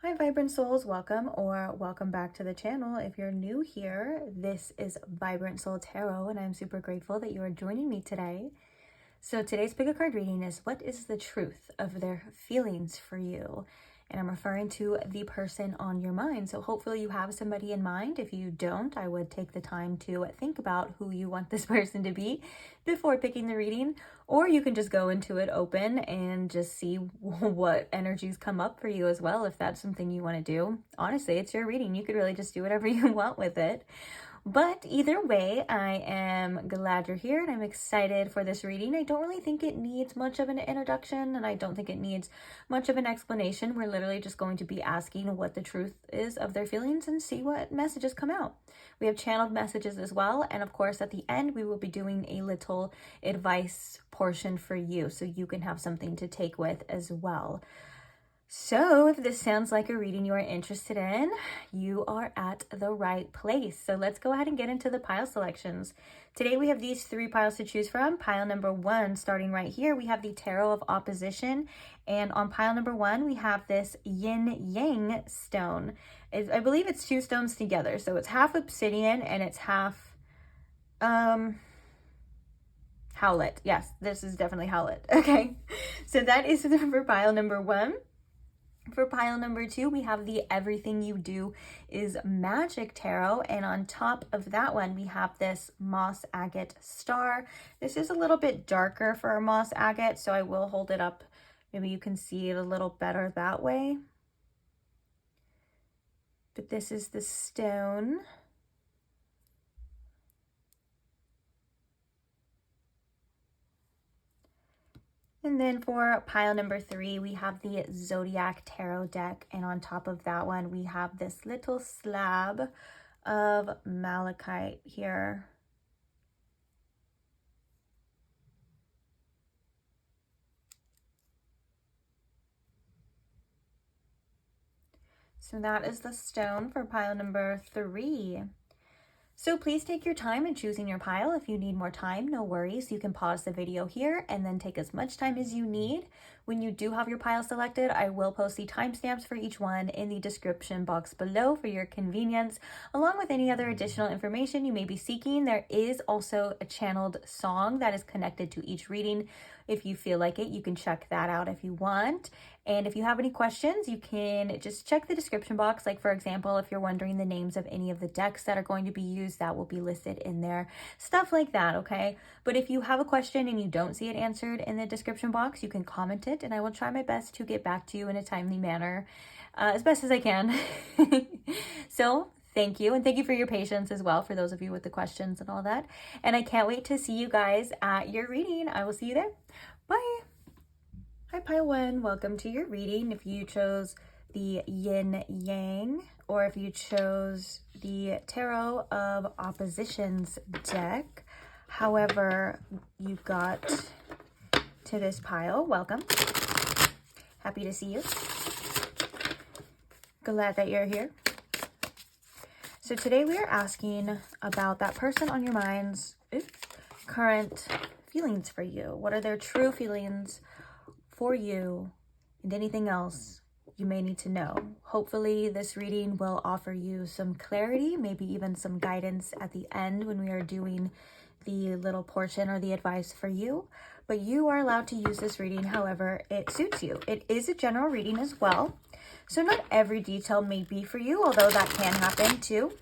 Hi Vibrant Souls, welcome or welcome back to the channel. If you're new here, this is Vibrant Soul Tarot and I'm super grateful that you are joining me today. So today's pick a card reading is what is the truth of their feelings for you? And I'm referring to the person on your mind. So hopefully you have somebody in mind. If you don't, I would take the time to think about who you want this person to be before picking the reading. Or you can just go into it open and just see what energies come up for you as well, if that's something you want to do. Honestly, it's your reading. You could really just do whatever you want with it. But either way, I am glad you're here and I'm excited for this reading. I don't really think it needs much of an introduction and I don't think it needs much of an explanation. We're literally just going to be asking what the truth is of their feelings and see what messages come out. We have channeled messages as well. And of course, at the end, we will be doing a little advice portion for you so you can have something to take with as well. So if this sounds like a reading you are interested in, you are at the right place. So let's go ahead and get into the pile selections. Today we have these 3 piles to choose from. Pile number 1, starting right here, we have the Tarot of Opposition. And on pile number 1, we have this yin yang stone. I believe it's 2 stones together. So it's half obsidian and it's half howlet. Yes, this is definitely howlet. Okay, so that is for pile number 1. For pile number 2, we have the Everything You Do is Magic Tarot. And on top of that one, we have this moss agate star. This is a little bit darker for a moss agate, so I will hold it up. Maybe you can see it a little better that way. But this is the stone. And then for pile number 3, we have the Zodiac Tarot deck. And on top of that one, we have this little slab of malachite here. So that is the stone for pile number 3. So please take your time in choosing your pile. If you need more time, no worries. You can pause the video here and then take as much time as you need. When you do have your pile selected, I will post the timestamps for each one in the description box below for your convenience, along with any other additional information you may be seeking. There is also a channeled song that is connected to each reading. If you feel like it, you can check that out if you want. And if you have any questions, you can just check the description box. Like for example, if you're wondering the names of any of the decks that are going to be used, that will be listed in there. Stuff like that, okay? But if you have a question and you don't see it answered in the description box, you can comment it and I will try my best to get back to you in a timely manner, as best as I can. So thank you. And thank you for your patience as well, for those of you with the questions and all that. And I can't wait to see you guys at your reading. I will see you there. Bye. Hi pile 1, welcome to your reading. If you chose the yin yang or if you chose the Tarot of Oppositions deck, however you got to this pile, welcome. Happy to see you. Glad that you're here. So today we are asking about that person on your mind's current feelings for you. What are their true feelings for you and anything else you may need to know? Hopefully this reading will offer you some clarity, maybe even some guidance at the end when we are doing the little portion or the advice for you. But you are allowed to use this reading however it suits you. It is a general reading as well, so not every detail may be for you, although that can happen too.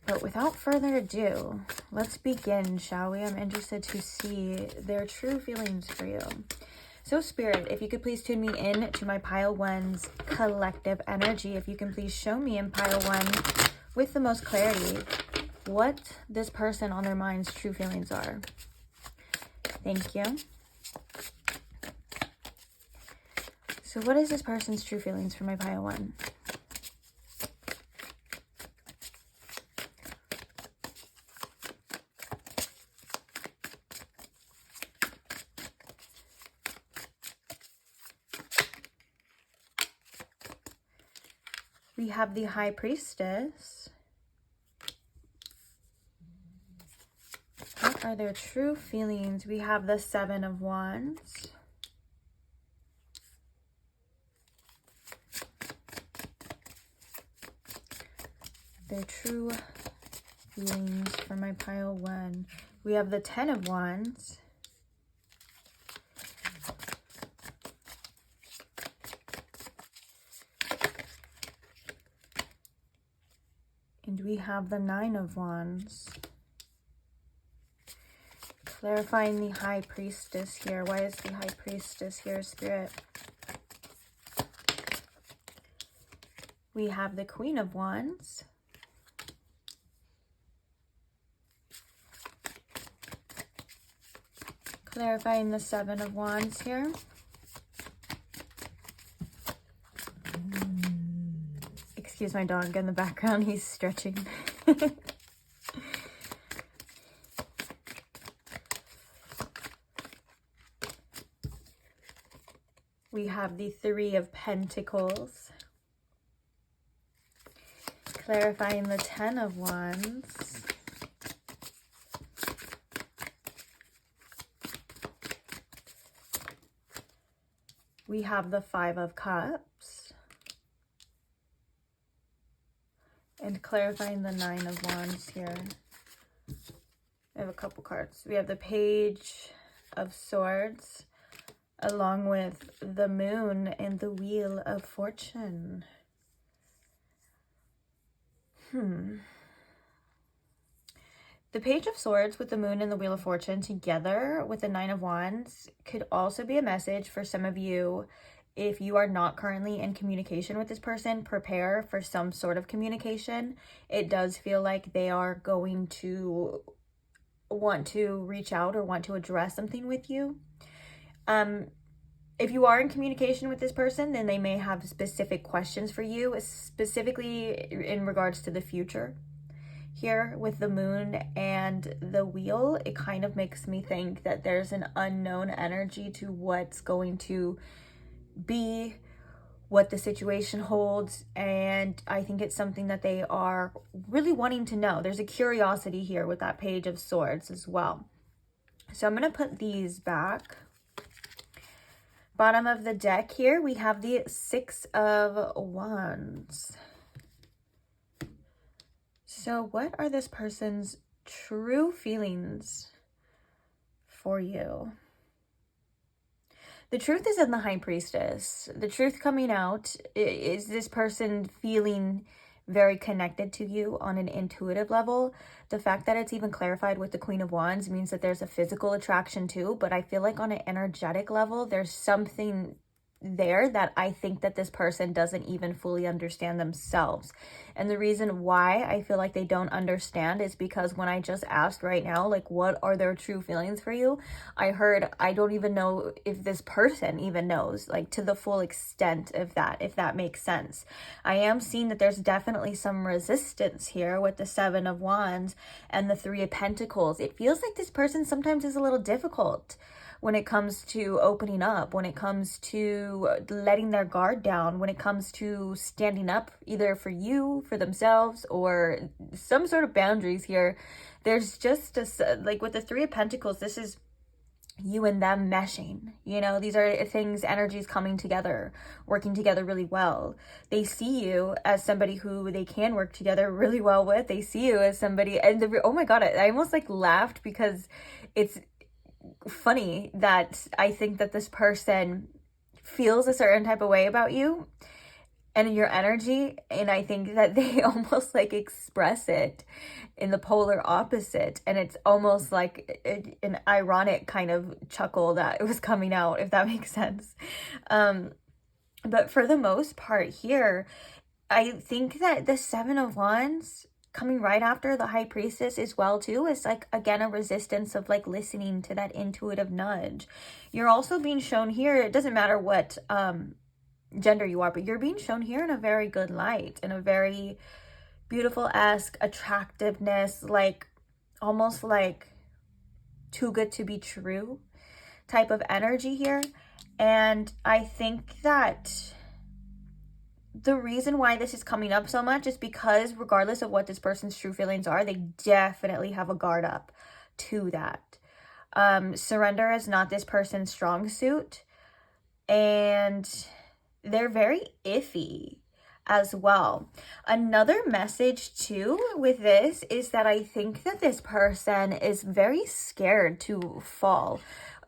But without further ado, let's begin, shall we? I'm interested to see their true feelings for you. So Spirit, if you could please tune me in to my pile 1's collective energy. If you can please show me in pile 1 with the most clarity what this person on their mind's true feelings are. Thank you. So what is this person's true feelings for my pile 1? We have the High Priestess. Okay. What are their true feelings? We have the Seven of Wands. Their true feelings for my pile one. We have the Ten of Wands. And we have the Nine of Wands. Clarifying the High Priestess here. Why is the High Priestess here, Spirit? We have the Queen of Wands. Clarifying the Seven of Wands here. Excuse my dog in the background, he's stretching. We have the Three of Pentacles. Clarifying the Ten of Wands. We have the Five of Cups. And clarifying the Nine of Wands here. I have a couple cards. We have the Page of Swords, along with the Moon and the Wheel of Fortune. The Page of Swords with the Moon and the Wheel of Fortune together with the Nine of Wands could also be a message for some of you. If you are not currently in communication with this person, prepare for some sort of communication. It does feel like they are going to want to reach out or want to address something with you. If you are in communication with this person, then they may have specific questions for you, specifically in regards to the future. Here with the Moon and the Wheel, it kind of makes me think that there's an unknown energy to what's going to be, what the situation holds, and I think it's something that they are really wanting to know. There's a curiosity here with that Page of Swords as well. So I'm going to put these back. Bottom of the deck here, we have the Six of Wands. So what are this person's true feelings for you? The truth is in the High Priestess. The truth coming out is this person feeling very connected to you on an intuitive level. The fact that it's even clarified with the Queen of Wands means that there's a physical attraction too, but I feel like on an energetic level, there's something there that I think that this person doesn't even fully understand themselves. And the reason why I feel like they don't understand is because when I just asked right now, like, what are their true feelings for you? I heard, I don't even know if this person even knows, like, to the full extent of that, if that makes sense. I am seeing that there's definitely some resistance here with the Seven of Wands and the Three of Pentacles. It feels like this person sometimes is a little difficult when it comes to opening up, when it comes to letting their guard down, when it comes to standing up either for you, for themselves, or some sort of boundaries here. There's just a, like with the Three of Pentacles, this is you and them meshing. You know, these are things, energies coming together, working together really well. They see you as somebody who they can work together really well with. They see you as somebody, and oh my God, I almost like laughed because it's funny that I think that this person feels a certain type of way about you and your energy, and I think that they almost like express it in the polar opposite, and it's almost like an ironic kind of chuckle that it was coming out, if that makes sense. But for the most part here, I think that the Seven of Wands coming right after the High Priestess as well too is like, again, a resistance of like listening to that intuitive nudge. You're also being shown here, it doesn't matter what gender you are, but you're being shown here in a very good light, in a very beautiful-esque attractiveness, like almost like too good to be true type of energy here. And I think that the reason why this is coming up so much is because regardless of what this person's true feelings are, they definitely have a guard up to that. Surrender is not this person's strong suit, and they're very iffy as well. Another message too with this is that I think that this person is very scared to fall.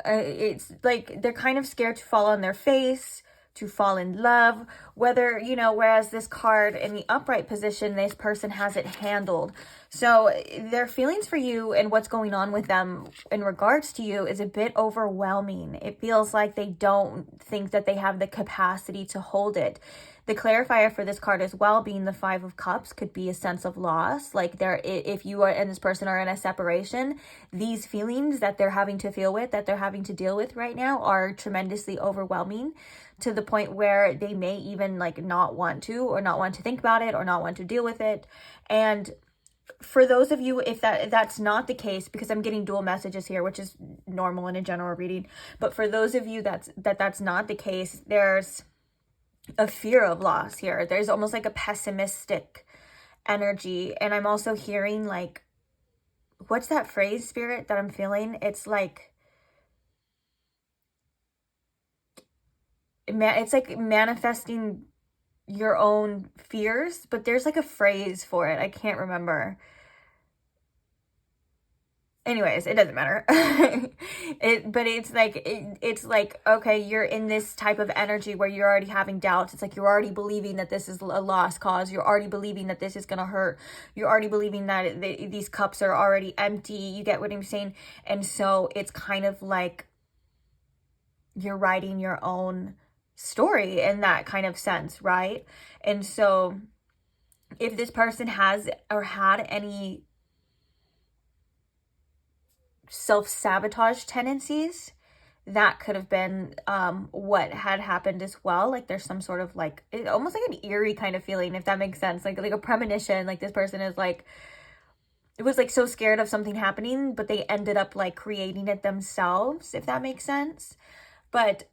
It's like they're kind of scared to fall on their face, to fall in love, whether, you know, whereas this card in the upright position, this person has it handled. So their feelings for you and what's going on with them in regards to you is a bit overwhelming. It feels like they don't think that they have the capacity to hold it. The clarifier for this card as well, being the Five of Cups, could be a sense of loss. Like if you are and this person are in a separation, these feelings that they're having to feel with, that they're having to deal with right now, are tremendously overwhelming, to the point where they may even like not want to think about it, or not want to deal with it. And for those of you, if that's not the case, because I'm getting dual messages here, which is normal in a general reading, but for those of you that's not the case, there's a fear of loss here. There's almost like a pessimistic energy. And I'm also hearing like, what's that phrase, Spirit, that I'm feeling? It's like manifesting your own fears, but there's like a phrase for it. I can't remember. Anyways, it doesn't matter. But it's like, okay, you're in this type of energy where you're already having doubts. It's like you're already believing that this is a lost cause. You're already believing that this is going to hurt. You're already believing that these cups are already empty. You get what I'm saying? And so it's kind of like you're writing your own story in that kind of sense, right? And so if this person has or had any self-sabotage tendencies, that could have been what had happened as well. Like there's some sort of like, almost like an eerie kind of feeling, if that makes sense, like a premonition. Like this person is like, it was like so scared of something happening, but they ended up like creating it themselves, if that makes sense. But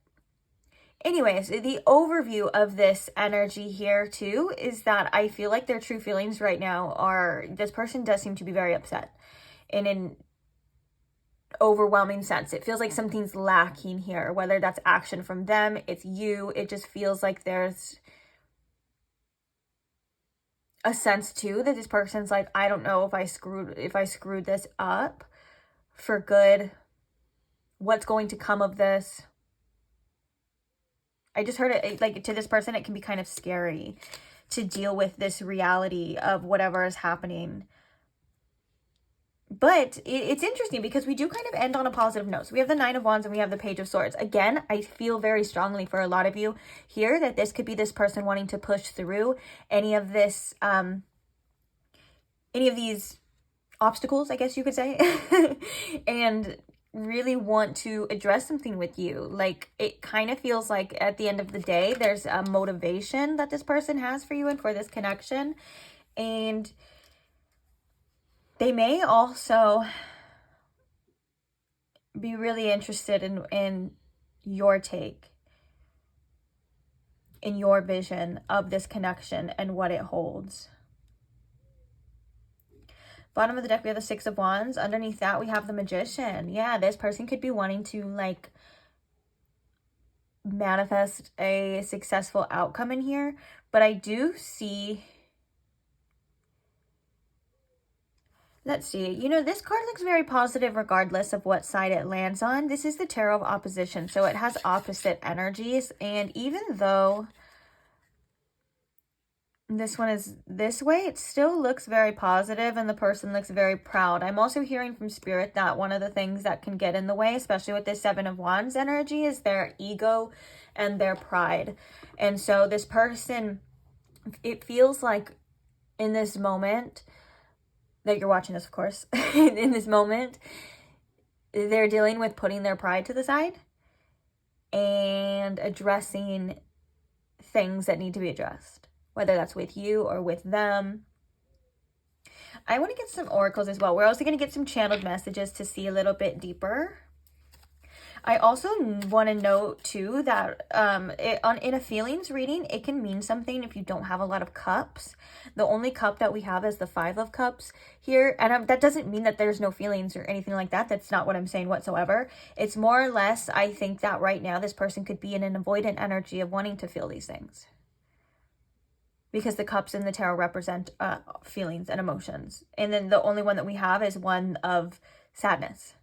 anyways, the overview of this energy here too is that I feel like their true feelings right now are, this person does seem to be very upset in an overwhelming sense. It feels like something's lacking here, whether that's action from them, it's you. It just feels like there's a sense too that this person's like, I don't know if I screwed this up for good, what's going to come of this. I just heard it like, to this person it can be kind of scary to deal with this reality of whatever is happening. But it's interesting because we do kind of end on a positive note. So we have the Nine of Wands and we have the Page of Swords. Again, I feel very strongly for a lot of you here that this could be this person wanting to push through any of this, any of these obstacles, I guess you could say, and really want to address something with you. Like it kind of feels like at the end of the day, there's a motivation that this person has for you and for this connection. And they may also be really interested in your take, in your vision of this connection and what it holds. Bottom of the deck, we have the Six of Wands. Underneath that, we have the Magician. Yeah, this person could be wanting to like manifest a successful outcome in here. But I do see, let's see, you know, this card looks very positive regardless of what side it lands on. This is the Tarot of Opposition, so it has opposite energies. And even though this one is this way, it still looks very positive and the person looks very proud. I'm also hearing from Spirit that one of the things that can get in the way, especially with the Seven of Wands energy, is their ego and their pride. And so this person, it feels like in this moment that you're watching this, of course, in this moment, they're dealing with putting their pride to the side and addressing things that need to be addressed, whether that's with you or with them. I want to get some oracles as well. We're also going to get some channeled messages to see a little bit deeper. I also want to note too that in a feelings reading, it can mean something if you don't have a lot of cups. The only cup that we have is the 5 of cups here. And that doesn't mean that there's no feelings or anything like that. That's not what I'm saying whatsoever. It's more or less, I think that right now this person could be in an avoidant energy of wanting to feel these things. Because the cups in the tarot represent feelings and emotions. And then the only one that we have is one of sadness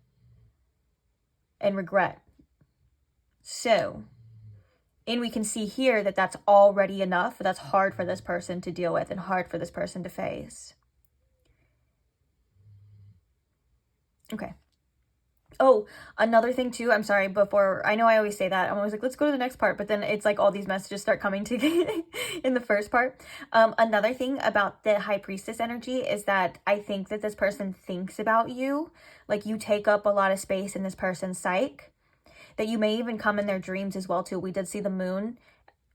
and regret. So, and we can see here that that's already enough. That's hard for this person to deal with and hard for this person to face. Okay. Oh, another thing too, I'm sorry, before, I know I always say that, I'm always like, let's go to the next part, but then it's like all these messages start coming together in the first part. Another thing about the High Priestess energy is that I think that this person thinks about you, like you take up a lot of space in this person's psyche, that you may even come in their dreams as well too. We did see the moon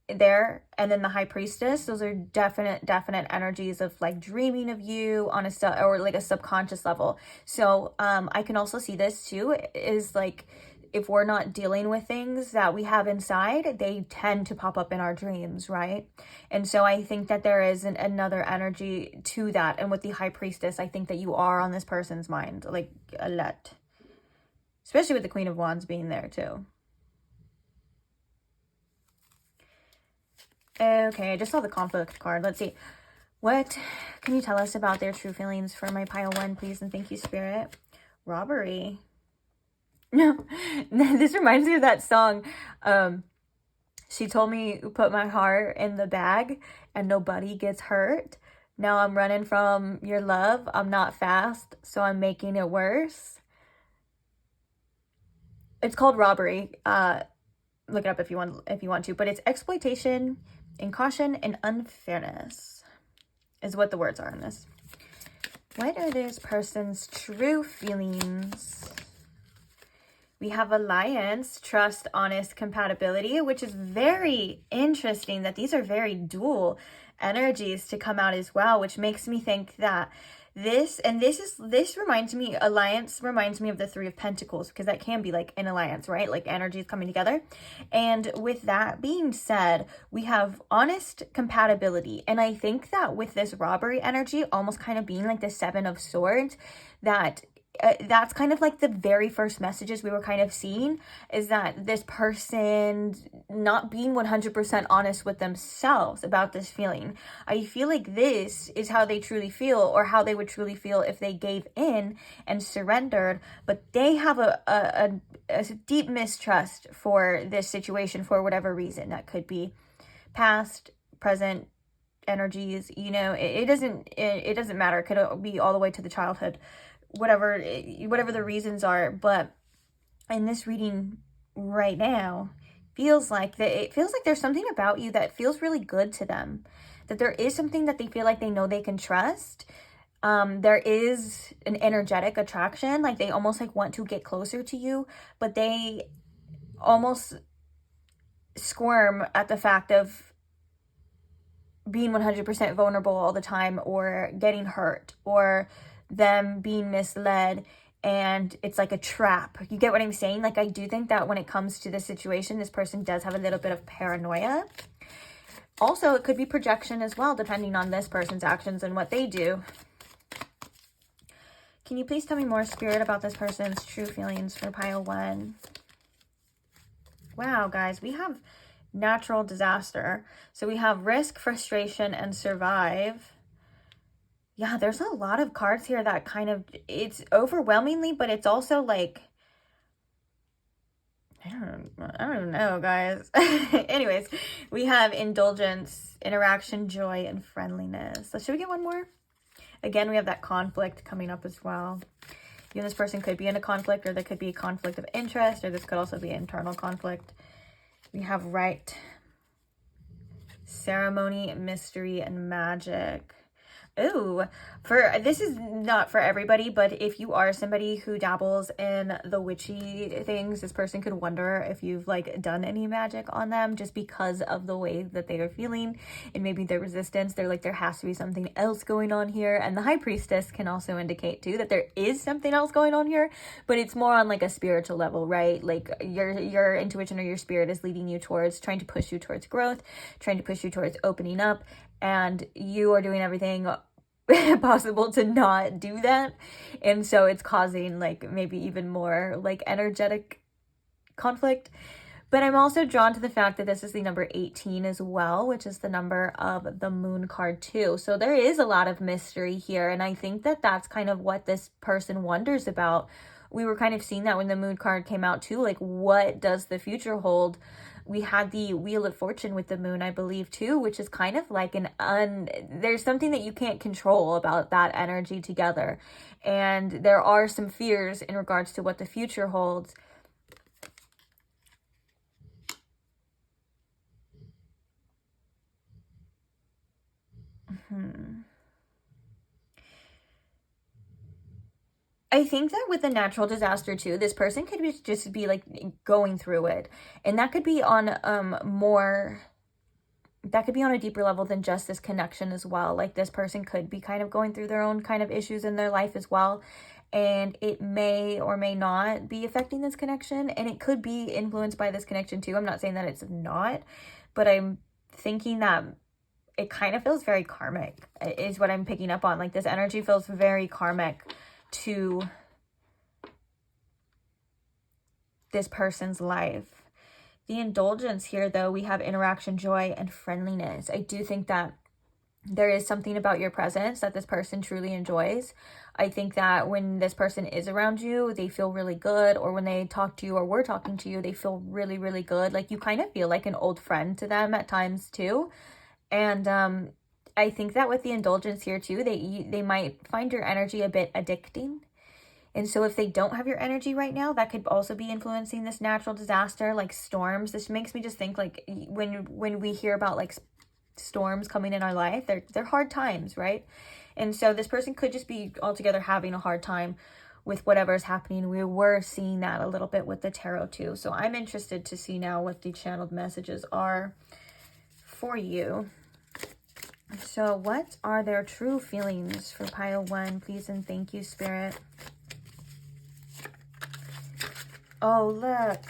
there, and then the High Priestess. Those are definite energies of like dreaming of you on or like a subconscious level. So I can also see this too is like if we're not dealing with things that we have inside, they tend to pop up in our dreams, right? And so I think that there is another energy to that. And with the High Priestess, I think that you are on this person's mind like a lot, especially with the Queen of Wands being there too. Okay, I just saw the conflict card. Let's see. What can you tell us about their true feelings for my pile 1, please? And thank you, Spirit. Robbery. No, this reminds me of that song. She told me, put my heart in the bag and nobody gets hurt. Now I'm running from your love. I'm not fast, so I'm making it worse. It's called Robbery. Look it up if you want to, but it's exploitation, incaution, and unfairness is what the words are in this. What are this person's true feelings? We have alliance, trust, honest, compatibility, which is very interesting that these are very dual energies to come out as well, which makes me think that this reminds me, alliance reminds me of the 3 of Pentacles, because that can be like an alliance, right? Like energies coming together. And with that being said, we have honest compatibility. And I think that with this robbery energy almost kind of being like the 7 of Swords, that's kind of like the very first messages we were kind of seeing, is that this person not being 100% honest with themselves about this feeling. I feel like this is how they truly feel, or how they would truly feel if they gave in and surrendered, but they have a deep mistrust for this situation for whatever reason. That could be past, present energies, you know, it doesn't matter. It could be all the way to the childhood, whatever the reasons are. But in this reading right now, it feels like there's something about you that feels really good to them, that there is something that they feel like they know they can trust. There is an energetic attraction, like they almost like want to get closer to you, but they almost squirm at the fact of being 100% vulnerable all the time, or getting hurt, or them being misled, and it's like a trap. You get what I'm saying? Like, I do think that when it comes to this situation, this person does have a little bit of paranoia. Also, it could be projection as well, depending on this person's actions and what they do. Can you please tell me more, Spirit, about this person's true feelings for pile 1? Wow, guys, we have natural disaster. So we have risk, frustration, and survive. Yeah, there's a lot of cards here that kind of, it's overwhelmingly, but it's also like, I don't even know, guys. Anyways, we have indulgence, interaction, joy, and friendliness. So should we get one more? Again, we have that conflict coming up as well. You and this person could be in a conflict, or there could be a conflict of interest, or this could also be internal conflict. We have right, ceremony, mystery, and magic. Ooh, this is not for everybody, but if you are somebody who dabbles in the witchy things, this person could wonder if you've like done any magic on them just because of the way that they are feeling and maybe their resistance. They're like, there has to be something else going on here. And the high priestess can also indicate too that there is something else going on here, but it's more on like a spiritual level, right? Like your intuition or your spirit is leading you towards trying to push you towards growth, trying to push you towards opening up, and you are doing everything possible to not do that, and so it's causing like maybe even more like energetic conflict. But I'm also drawn to the fact that this is the number 18 as well, which is the number of the moon card too. So there is a lot of mystery here, and I think that that's kind of what this person wonders about. We were kind of seeing that when the moon card came out too, like what does the future hold? We had the Wheel of Fortune with the moon, I believe, too, which is kind of like there's something that you can't control about that energy together. And there are some fears in regards to what the future holds. I think that with the natural disaster too, this person could just be like going through it. And that could be on that could be on a deeper level than just this connection as well. Like this person could be kind of going through their own kind of issues in their life as well. And it may or may not be affecting this connection. And it could be influenced by this connection too. I'm not saying that it's not, but I'm thinking that it kind of feels very karmic is what I'm picking up on. Like this energy feels very karmic to this person's life. The indulgence here, though, we have interaction, joy, and friendliness. I do think that there is something about your presence that this person truly enjoys. I think that when this person is around you, they feel really good, or when they talk to you or we're talking to you, they feel really, really good. Like you kind of feel like an old friend to them at times too. And I think that with the indulgence here too, they might find your energy a bit addicting. And so if they don't have your energy right now, that could also be influencing this natural disaster, like storms. This makes me just think like when we hear about like storms coming in our life, they're hard times, right? And so this person could just be altogether having a hard time with whatever is happening. We were seeing that a little bit with the tarot too. So I'm interested to see now what the channeled messages are for you. So what are their true feelings for pile 1? Please and thank you, Spirit. Oh, look.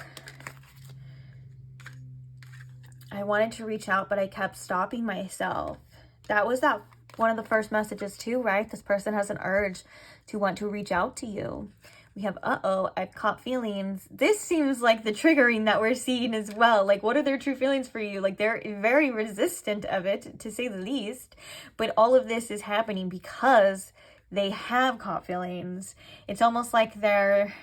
I wanted to reach out, but I kept stopping myself. That was one of the first messages too, right? This person has an urge to want to reach out to you. We have, I've caught feelings. This seems like the triggering that we're seeing as well. Like, what are their true feelings for you? Like, they're very resistant of it, to say the least. But all of this is happening because they have caught feelings. It's almost like they're...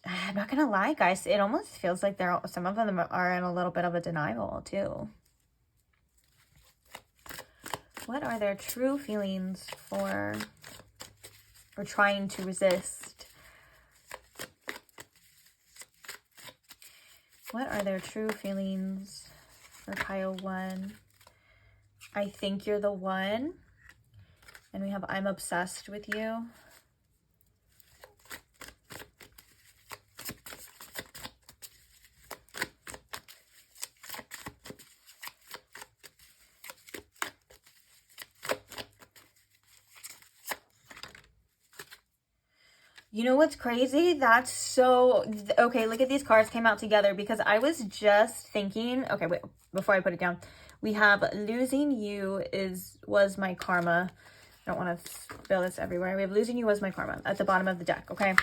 I'm not gonna lie, guys. It almost feels like some of them are in a little bit of a denial, too. What are their true feelings for... or trying to resist? What are their true feelings for pile 1? I think you're the one. And we have I'm obsessed with you. You know what's crazy? That's so... Okay, look at these cards came out together because I was just thinking... Okay, wait, before I put it down. We have losing you was my karma. I don't want to spill this everywhere. We have losing you was my karma at the bottom of the deck, okay?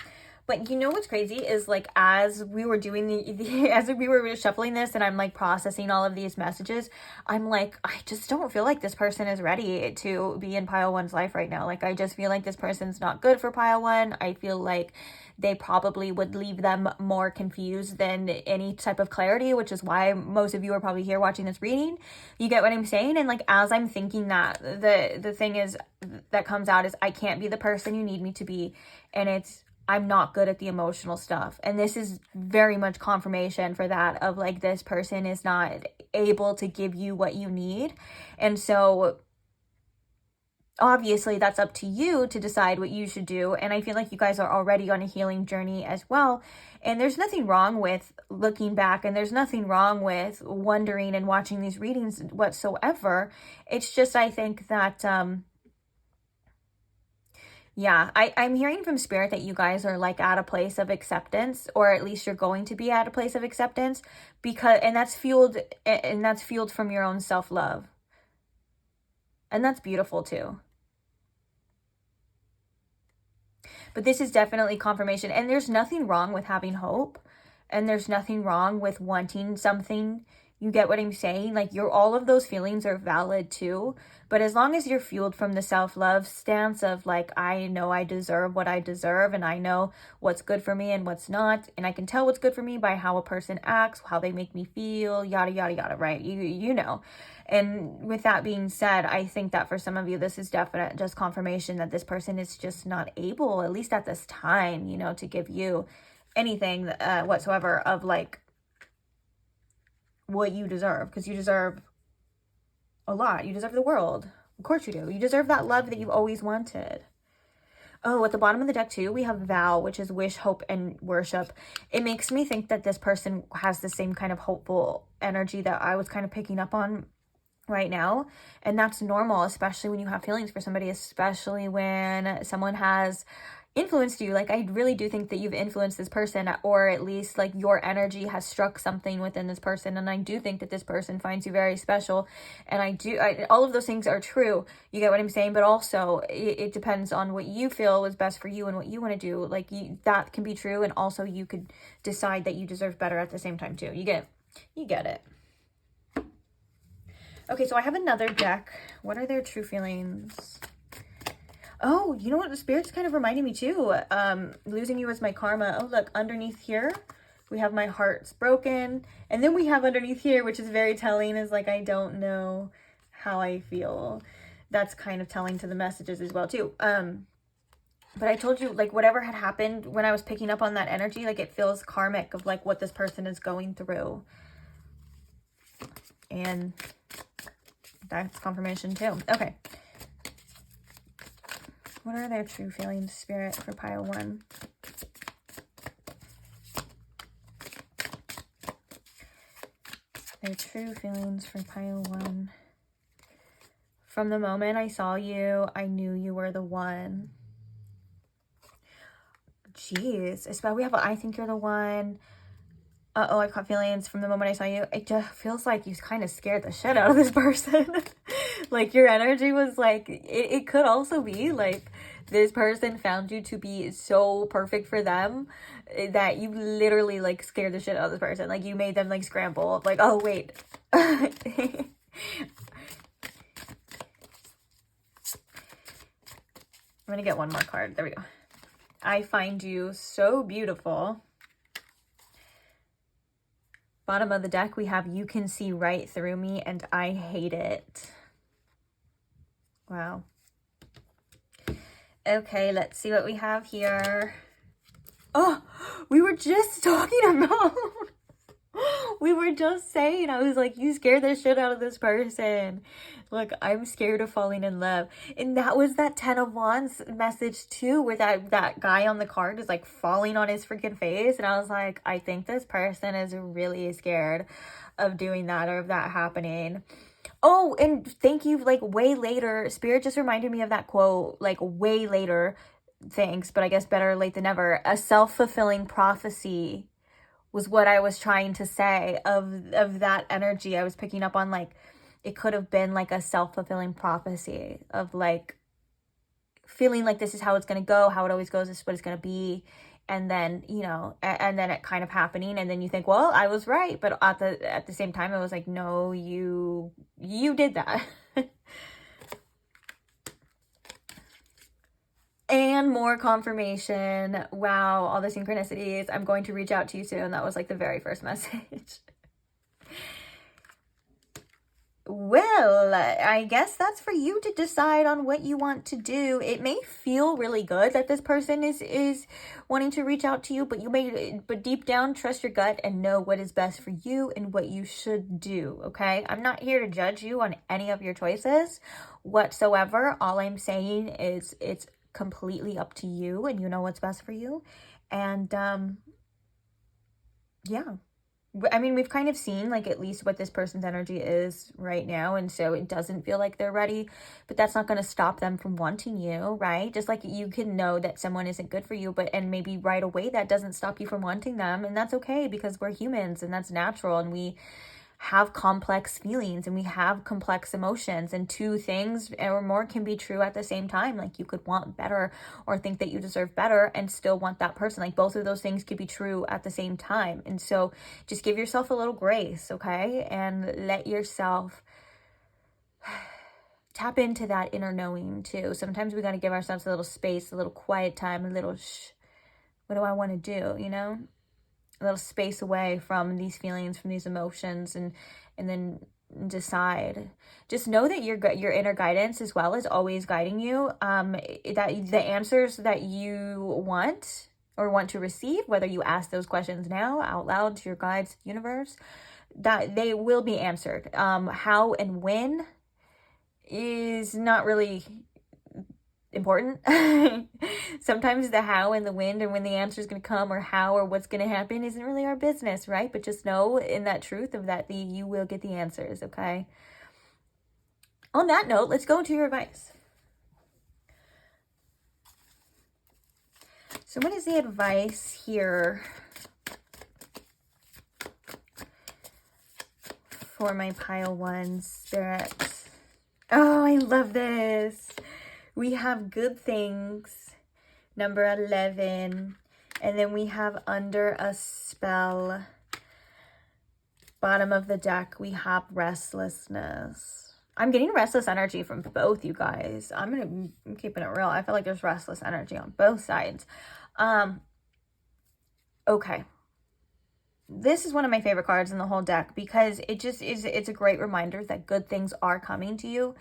But you know what's crazy is like as we were doing as we were shuffling this and I'm like processing all of these messages, I'm like, I just don't feel like this person is ready to be in pile 1's life right now. Like I just feel like this person's not good for pile 1. I feel like they probably would leave them more confused than any type of clarity, which is why most of you are probably here watching this reading. You get what I'm saying? And like as I'm thinking that, the thing is that comes out is I can't be the person you need me to be, and it's I'm not good at the emotional stuff. And this is very much confirmation for that of like this person is not able to give you what you need. And so obviously that's up to you to decide what you should do. And I feel like you guys are already on a healing journey as well. And there's nothing wrong with looking back, and there's nothing wrong with wondering and watching these readings whatsoever. It's just, I think that, yeah, I'm hearing from Spirit that you guys are like at a place of acceptance, or at least you're going to be at a place of acceptance, because, and that's fueled from your own self-love. And that's beautiful too. But this is definitely confirmation. And there's nothing wrong with having hope. And there's nothing wrong with wanting something. You get what I'm saying? Like, all of those feelings are valid too. But as long as you're fueled from the self-love stance of like, I know I deserve what I deserve, and I know what's good for me and what's not. And I can tell what's good for me by how a person acts, how they make me feel, yada, yada, yada, right? You know. And with that being said, I think that for some of you, this is definite just confirmation that this person is just not able, at least at this time, you know, to give you anything whatsoever of like what you deserve, because you deserve a lot. You deserve the world. Of course you do. You deserve that love that you've always wanted. Oh, at the bottom of the deck too, we have vow, which is wish, hope, and worship. It makes me think that this person has the same kind of hopeful energy that I was kind of picking up on right now. And that's normal, especially when you have feelings for somebody, especially when someone has influenced you. Like, I really do think that you've influenced this person, or at least like your energy has struck something within this person. And I do think that this person finds you very special. And all of those things are true. You get what I'm saying? But also it depends on what you feel is best for you and what you want to do. Like, that can be true. And also you could decide that you deserve better at the same time too. You get it. Okay, so I have another deck. What are their true feelings? Oh, you know what? The Spirit's kind of reminding me too. Losing you is my karma. Oh, look, underneath here, we have my heart's broken. And then we have underneath here, which is very telling, is like, I don't know how I feel. That's kind of telling to the messages as well too. But I told you, like, whatever had happened when I was picking up on that energy, like, it feels karmic of like what this person is going through. And that's confirmation too. Okay. What are their true feelings, Spirit, for pile 1? Their true feelings for pile 1. From the moment I saw you, I knew you were the one. Jeez. Especially we have I think you're the one. Uh-oh, I've got feelings from the moment I saw you. It just feels like you kind of scared the shit out of this person. Like, your energy was like, it could also be like this person found you to be so perfect for them that you literally like scared the shit out of this person. Like, you made them like scramble. Like, oh, wait. I'm going to get one more card. There we go. I find you so beautiful. Bottom of the deck, we have you can see right through me and I hate it. Wow. Okay, let's see what we have here. Oh, we were just talking about... We were just saying, I was like, you scared the shit out of this person. Look, I'm scared of falling in love. And that was that 10 of Wands message too, where that guy on the card is like falling on his freaking face. And I was like, I think this person is really scared of doing that or of that happening. Oh, and thank you, like, way later. Spirit just reminded me of that quote, like, way later. Thanks, but I guess better late than never. A self-fulfilling prophecy was what I was trying to say of that energy I was picking up on. Like, it could have been like a self-fulfilling prophecy of like feeling like this is how it's going to go, how it always goes, this is what it's going to be. And then, you know, and then it kind of happening. And then you think, well, I was right. But at the same time, it was like, no, you did that. And more confirmation. Wow, all the synchronicities. I'm going to reach out to you soon. That was like the very first message. Well, I guess that's for you to decide on what you want to do. It may feel really good that this person is wanting to reach out to you, but deep down, trust your gut and know what is best for you and what you should do, okay? I'm not here to judge you on any of your choices whatsoever. All I'm saying is it's completely up to you and you know what's best for you. And yeah. I mean, we've kind of seen like at least what this person's energy is right now. And so it doesn't feel like they're ready, but that's not going to stop them from wanting you, right? Just like you can know that someone isn't good for you, and maybe right away that doesn't stop you from wanting them. And that's okay because we're humans and that's natural. And we have complex feelings and we have complex emotions, and two things or more can be true at the same time. Like you could want better or think that you deserve better and still want that person. Like both of those things could be true at the same time. And so just give yourself a little grace, okay? And let yourself tap into that inner knowing too. Sometimes we got to give ourselves a little space, a little quiet time, a little what do I want to do, you know? A little space away from these feelings, from these emotions, and then decide. Just know that your inner guidance as well is always guiding you. That the answers that you want or want to receive, whether you ask those questions now out loud to your guides, the universe, that they will be answered. How and when is not really important. Sometimes the how and the when and when the answer is going to come or how or what's going to happen isn't really our business, right? But just know in that truth of that you will get the answers, okay? On that note, let's go into your advice. So what is the advice here for my pile one spirit? Oh, I love this. We have good things, number 11, and then we have under a spell. Bottom of the deck, we have restlessness. I'm getting restless energy from both you guys. I'm keeping it real. I feel like there's restless energy on both sides. Okay. This is one of my favorite cards in the whole deck because it's a great reminder that good things are coming to you,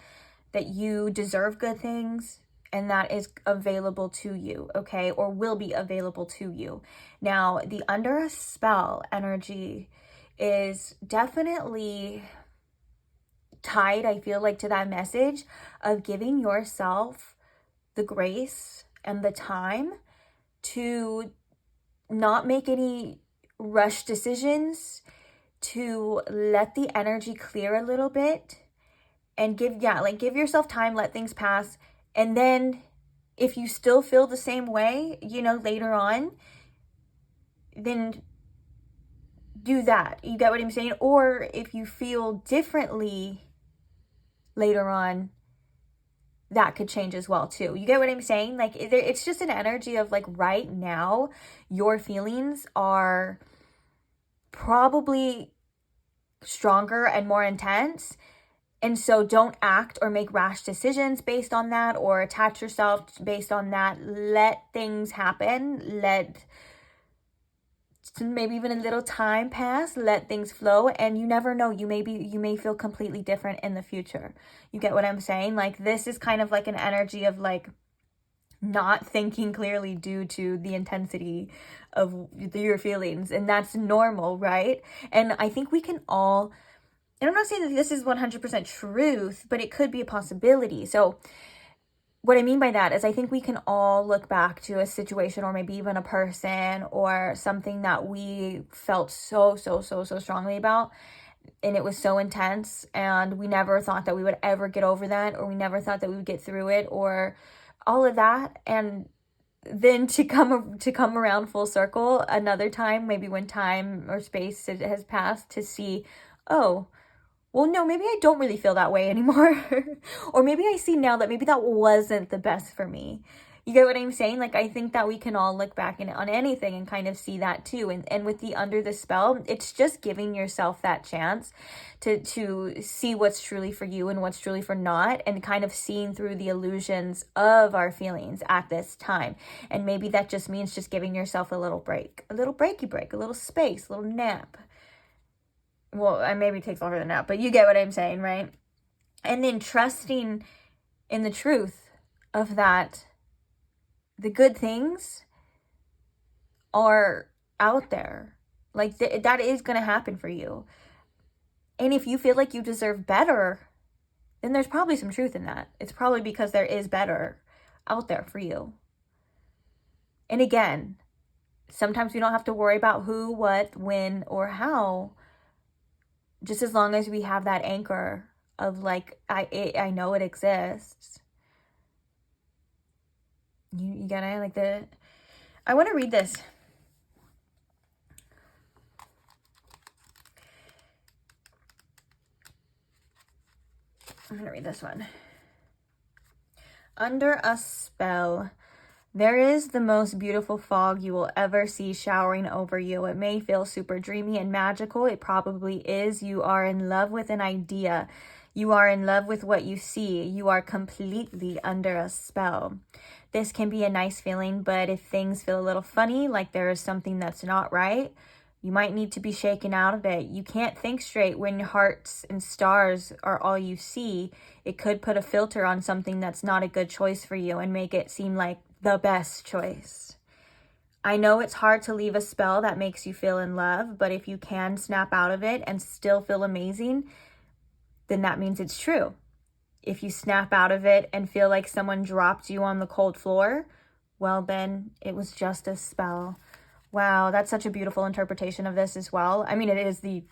that you deserve good things, and that is available to you, okay? Or will be available to you. Now, the under a spell energy is definitely tied, I feel like, to that message of giving yourself the grace and the time to not make any rush decisions, to let the energy clear a little bit, and give yourself time, let things pass. And then if you still feel the same way, you know, later on, then do that. You get what I'm saying? Or if you feel differently later on, that could change as well too. You get what I'm saying? Like it's just an energy of like right now, your feelings are probably stronger and more intense. And so don't act or make rash decisions based on that or attach yourself based on that. Let things happen. Let maybe even a little time pass. Let things flow. And you never know. You may feel completely different in the future. You get what I'm saying? Like this is kind of like an energy of like not thinking clearly due to the intensity of your feelings. And that's normal, right? And I think we can all... And I'm not saying that this is 100% truth, but it could be a possibility. So what I mean by that is I think we can all look back to a situation or maybe even a person or something that we felt so strongly about. And it was so intense and we never thought that we would ever get over that, or we never thought that we would get through it, or all of that. And then to come around full circle another time, maybe when time or space has passed, to see, oh, well, no, maybe I don't really feel that way anymore. Or maybe I see now that maybe that wasn't the best for me. You get what I'm saying? Like, I think that we can all look back on anything and kind of see that too. And with the under the spell, it's just giving yourself that chance to see what's truly for you and what's truly for not, and kind of seeing through the illusions of our feelings at this time. And maybe that just means just giving yourself a little break, a little breaky break, a little space, a little nap. well, maybe it takes longer than that, but you get what I'm saying, right? And then trusting in the truth of that, the good things are out there. Like, that is going to happen for you. And if you feel like you deserve better, then there's probably some truth in that. It's probably because there is better out there for you. And again, sometimes we don't have to worry about who, what, when, or how, just as long as we have that anchor of like, I know it exists. You gotta like I want to read this. I'm gonna read this one. Under a spell. There is the most beautiful fog you will ever see showering over you. It may feel super dreamy and magical. It probably is. You are in love with an idea. You are in love with what you see. You are completely under a spell. This can be a nice feeling, but if things feel a little funny, like there is something that's not right, you might need to be shaken out of it. You can't think straight when hearts and stars are all you see. It could put a filter on something that's not a good choice for you and make it seem like the best choice. I know it's hard to leave a spell that makes you feel in love, but if you can snap out of it and still feel amazing, then that means it's true. If you snap out of it and feel like someone dropped you on the cold floor, well, then it was just a spell. Wow, that's such a beautiful interpretation of this as well. I mean, it is the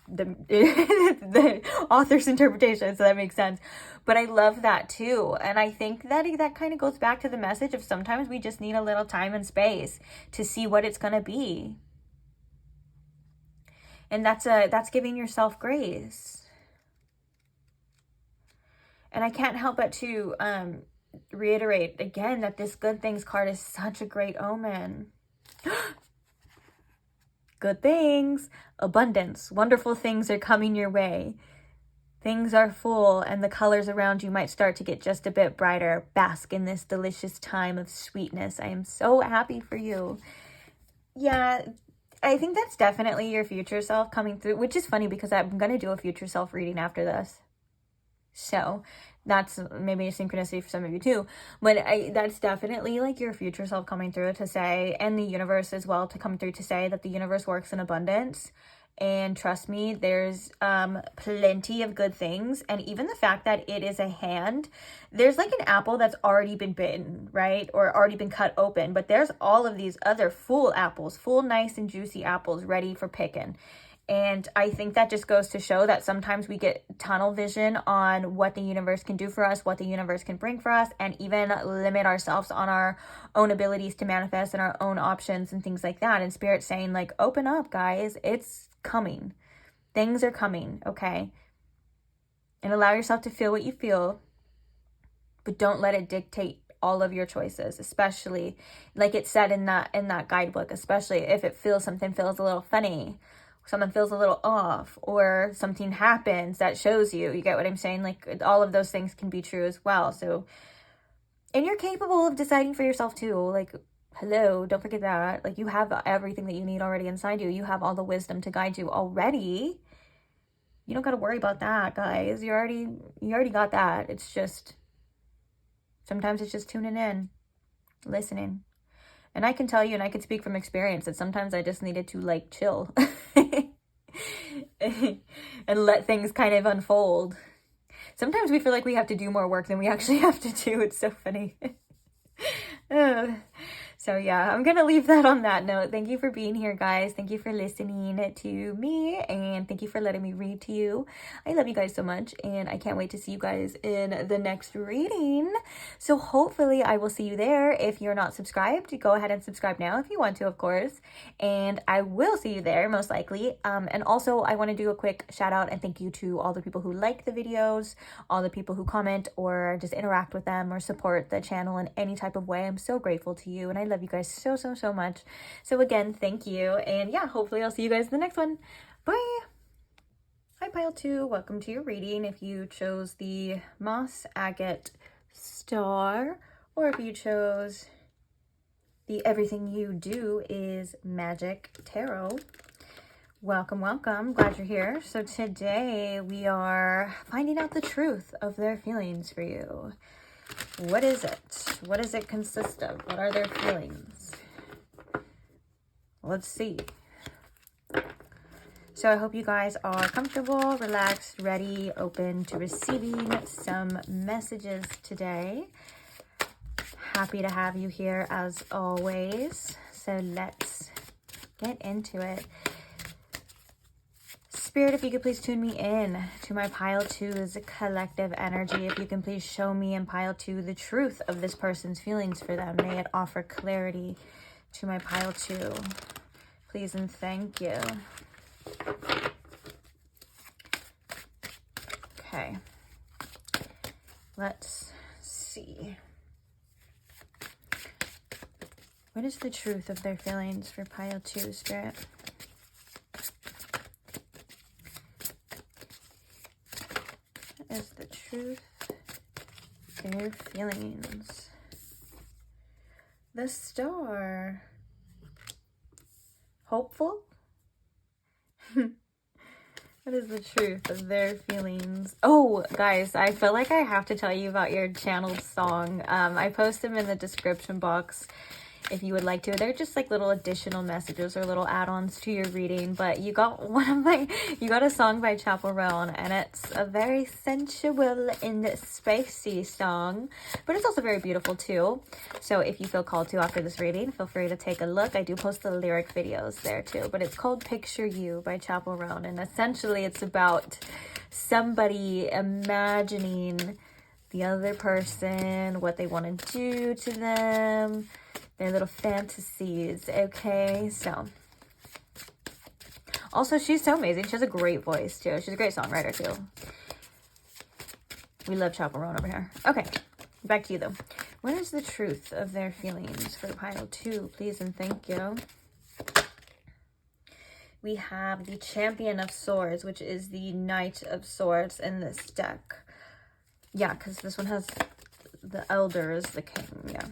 author's interpretation, so that makes sense. But I love that too. And I think that that kind of goes back to the message of sometimes we just need a little time and space to see what it's going to be. And that's giving yourself grace. And I can't help but to reiterate again that this good things card is such a great omen. Good things, abundance, wonderful things are coming your way. Things are full and the colors around you might start to get just a bit brighter. Bask in this delicious time of sweetness. I am so happy for you. Yeah, I think that's definitely your future self coming through, which is funny because I'm going to do a future self reading after this. So that's maybe a synchronicity for some of you too, but that's definitely like your future self coming through to say, and the universe as well to come through to say that the universe works in abundance. And trust me, there's plenty of good things. And even the fact that it is a hand, there's like an apple that's already been bitten, right? Or already been cut open, but there's all of these other full apples, full nice and juicy apples ready for picking. And I think that just goes to show that sometimes we get tunnel vision on what the universe can do for us, what the universe can bring for us, and even limit ourselves on our own abilities to manifest and our own options and things like that. And Spirit's saying, like, open up, guys. It's coming. Things are coming, okay? And allow yourself to feel what you feel, but don't let it dictate all of your choices, especially like it said in that guidebook, especially if something feels a little funny, someone feels a little off, or something happens that shows you get what I'm saying? Like all of those things can be true as well. So, and you're capable of deciding for yourself too. Like, hello, don't forget that. Like you have everything that you need already inside you. You have all the wisdom to guide you already. You don't got to worry about that, guys. You already got that. It's just, sometimes it's just tuning in, listening. And I can tell you, and I can speak from experience, that sometimes I just needed to like chill and let things kind of unfold. Sometimes we feel like we have to do more work than we actually have to do. It's so funny. So yeah, I'm going to leave that on that note. Thank you for being here, guys. Thank you for listening to me, and thank you for letting me read to you. I love you guys so much, and I can't wait to see you guys in the next reading. So hopefully I will see you there. If you're not subscribed, go ahead and subscribe now if you want to, of course. And I will see you there, most likely. And also, I want to do a quick shout out and thank you to all the people who like the videos, all the people who comment or just interact with them or support the channel in any type of way. I'm so grateful to you, and I love you guys so much. So again, thank you, and yeah, hopefully I'll see you guys in the next one. Bye. Hi pile 2, welcome to your reading. If you chose the moss agate star, or if you chose the everything you do is magic tarot, Welcome, welcome. Glad you're here. So today we are finding out the truth of their feelings for you. What is it? What does it consist of? What are their feelings? Let's see. So I hope you guys are comfortable, relaxed, ready, open to receiving some messages today. Happy to have you here as always. So let's get into it. Spirit, if you could please tune me in to my pile 2's collective energy. If you can please show me in pile 2 the truth of this person's feelings for them. May it offer clarity to my pile 2. Please and thank you. Okay. Let's see. What is the truth of their feelings for pile 2, Spirit? Is the truth their feelings? The Star. Hopeful? What is the truth of their feelings? Oh, guys, I feel like I have to tell you about your channeled song. I post them in the description box if you would like to. They're just like little additional messages or little add-ons to your reading, but you got you got a song by Chappell, Roan, and it's a very sensual and spicy song, but it's also very beautiful too. So if you feel called to after this reading, feel free to take a look. I do post the lyric videos there too, but it's called Picture You by Chappell, Roan, and essentially it's about somebody imagining the other person, what they want to do to them, their little fantasies. Okay, so also she's so amazing. She has a great voice too. She's a great songwriter too. We love Chappell, Roan over here. Okay, back to you though. What is the truth of their feelings for pile 2, please and thank you? We have the Champion of Swords, which is the Knight of Swords in this deck. Yeah, because this one has the Elder as the King. Yeah.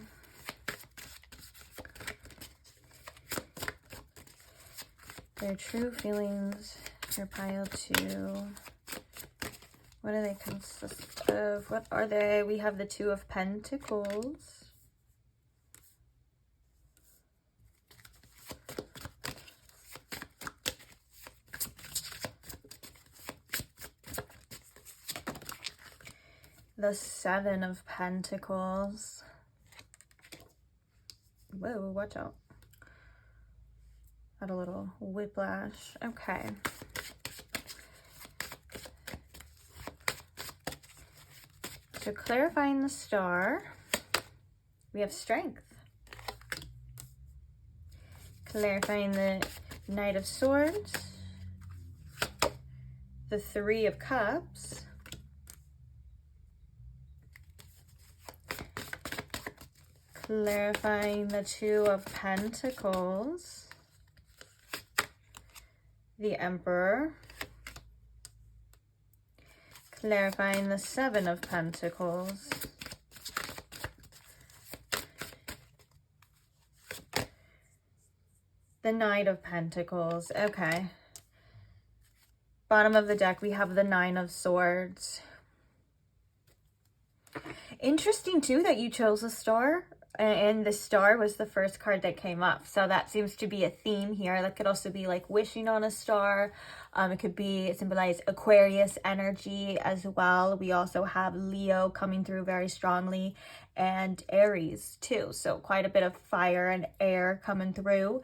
Their true feelings for pile 2. What do they consist of? What are they? We have the Two of Pentacles. The Seven of Pentacles. Whoa, watch out. Had a little whiplash. Okay. So clarifying the Star, we have Strength. Clarifying the Knight of Swords, the Three of Cups, clarifying the Two of Pentacles, the Emperor, clarifying the Seven of Pentacles, the Knight of Pentacles. Okay. Bottom of the deck, we have the Nine of Swords. Interesting too that you chose a Star, and the Star was the first card that came up, so that seems to be a theme here. That could also be like wishing on a star. It could be symbolize Aquarius energy as well. We also have Leo coming through very strongly, and Aries too, so quite a bit of fire and air coming through.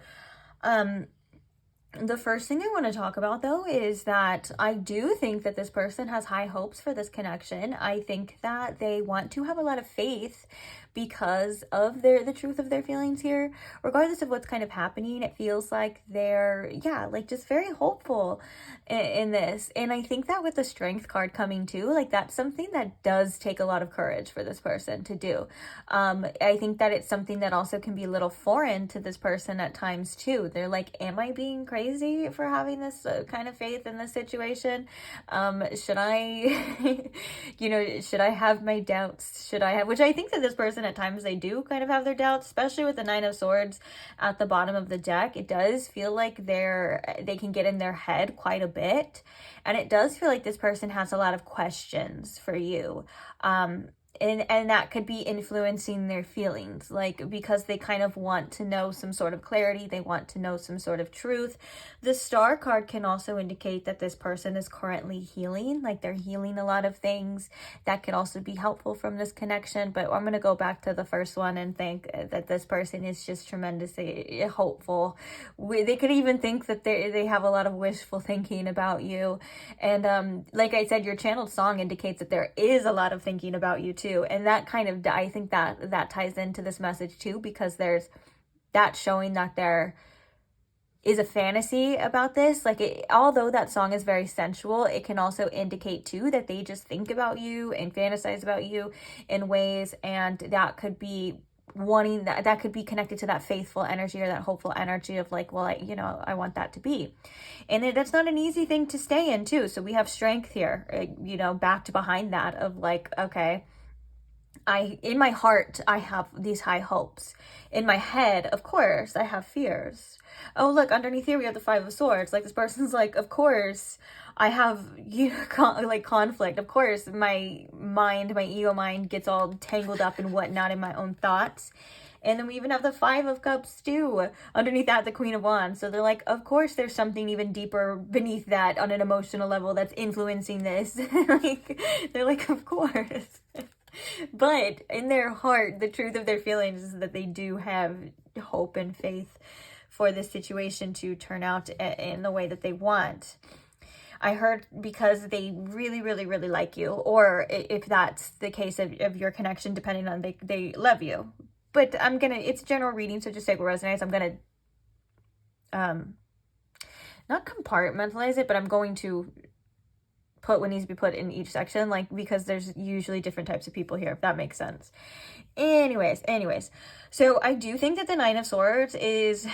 The first thing I want to talk about though is that I do think that this person has high hopes for this connection. I think that they want to have a lot of faith because of the truth of their feelings here. Regardless of what's kind of happening, it feels like they're, yeah, like just very hopeful in this. And I think that with the Strength card coming too, like that's something that does take a lot of courage for this person to do. I think that it's something that also can be a little foreign to this person at times too. They're like, am I being crazy? crazy for having this kind of faith in this situation? Should I, should I have my doubts? Should I have, which I think that this person at times they do kind of have their doubts, especially with the Nine of Swords at the bottom of the deck. It does feel like they can get in their head quite a bit. And it does feel like this person has a lot of questions for you. And that could be influencing their feelings, like because they kind of want to know some sort of clarity. They want to know some sort of truth. The Star card can also indicate that this person is currently healing, like they're healing a lot of things. That could also be helpful from this connection. But I'm going to go back to the first one and think that this person is just tremendously hopeful. They could even think that they have a lot of wishful thinking about you. And like I said, your channeled song indicates that there is a lot of thinking about you too. And that kind of, I think that ties into this message too, because there's that showing that there is a fantasy about this. Like, although that song is very sensual, it can also indicate too that they just think about you and fantasize about you in ways, and that could be wanting that could be connected to that faithful energy or that hopeful energy of like, well, I want that to be. And that's not an easy thing to stay in too. So we have strength here, backed behind that of like, okay, in my heart, I have these high hopes. In my head, of course, I have fears. Oh, look, underneath here, we have the Five of Swords. Like, this person's like, of course, I have, conflict. Of course, my ego mind gets all tangled up and whatnot in my own thoughts. And then we even have the Five of Cups too. Underneath that, the Queen of Wands. So they're like, of course, there's something even deeper beneath that on an emotional level that's influencing this. They're like, of course. But in their heart, the truth of their feelings is that they do have hope and faith for this situation to turn out in the way that they want. I heard because they really, really, really like you, or if that's the case of your connection, depending on they love you. But it's a general reading, so just take what resonates. I'm going to not compartmentalize it, but I'm going to put what needs to be put in each section, like, because there's usually different types of people here, if that makes sense. Anyways, so I do think that the Nine of Swords is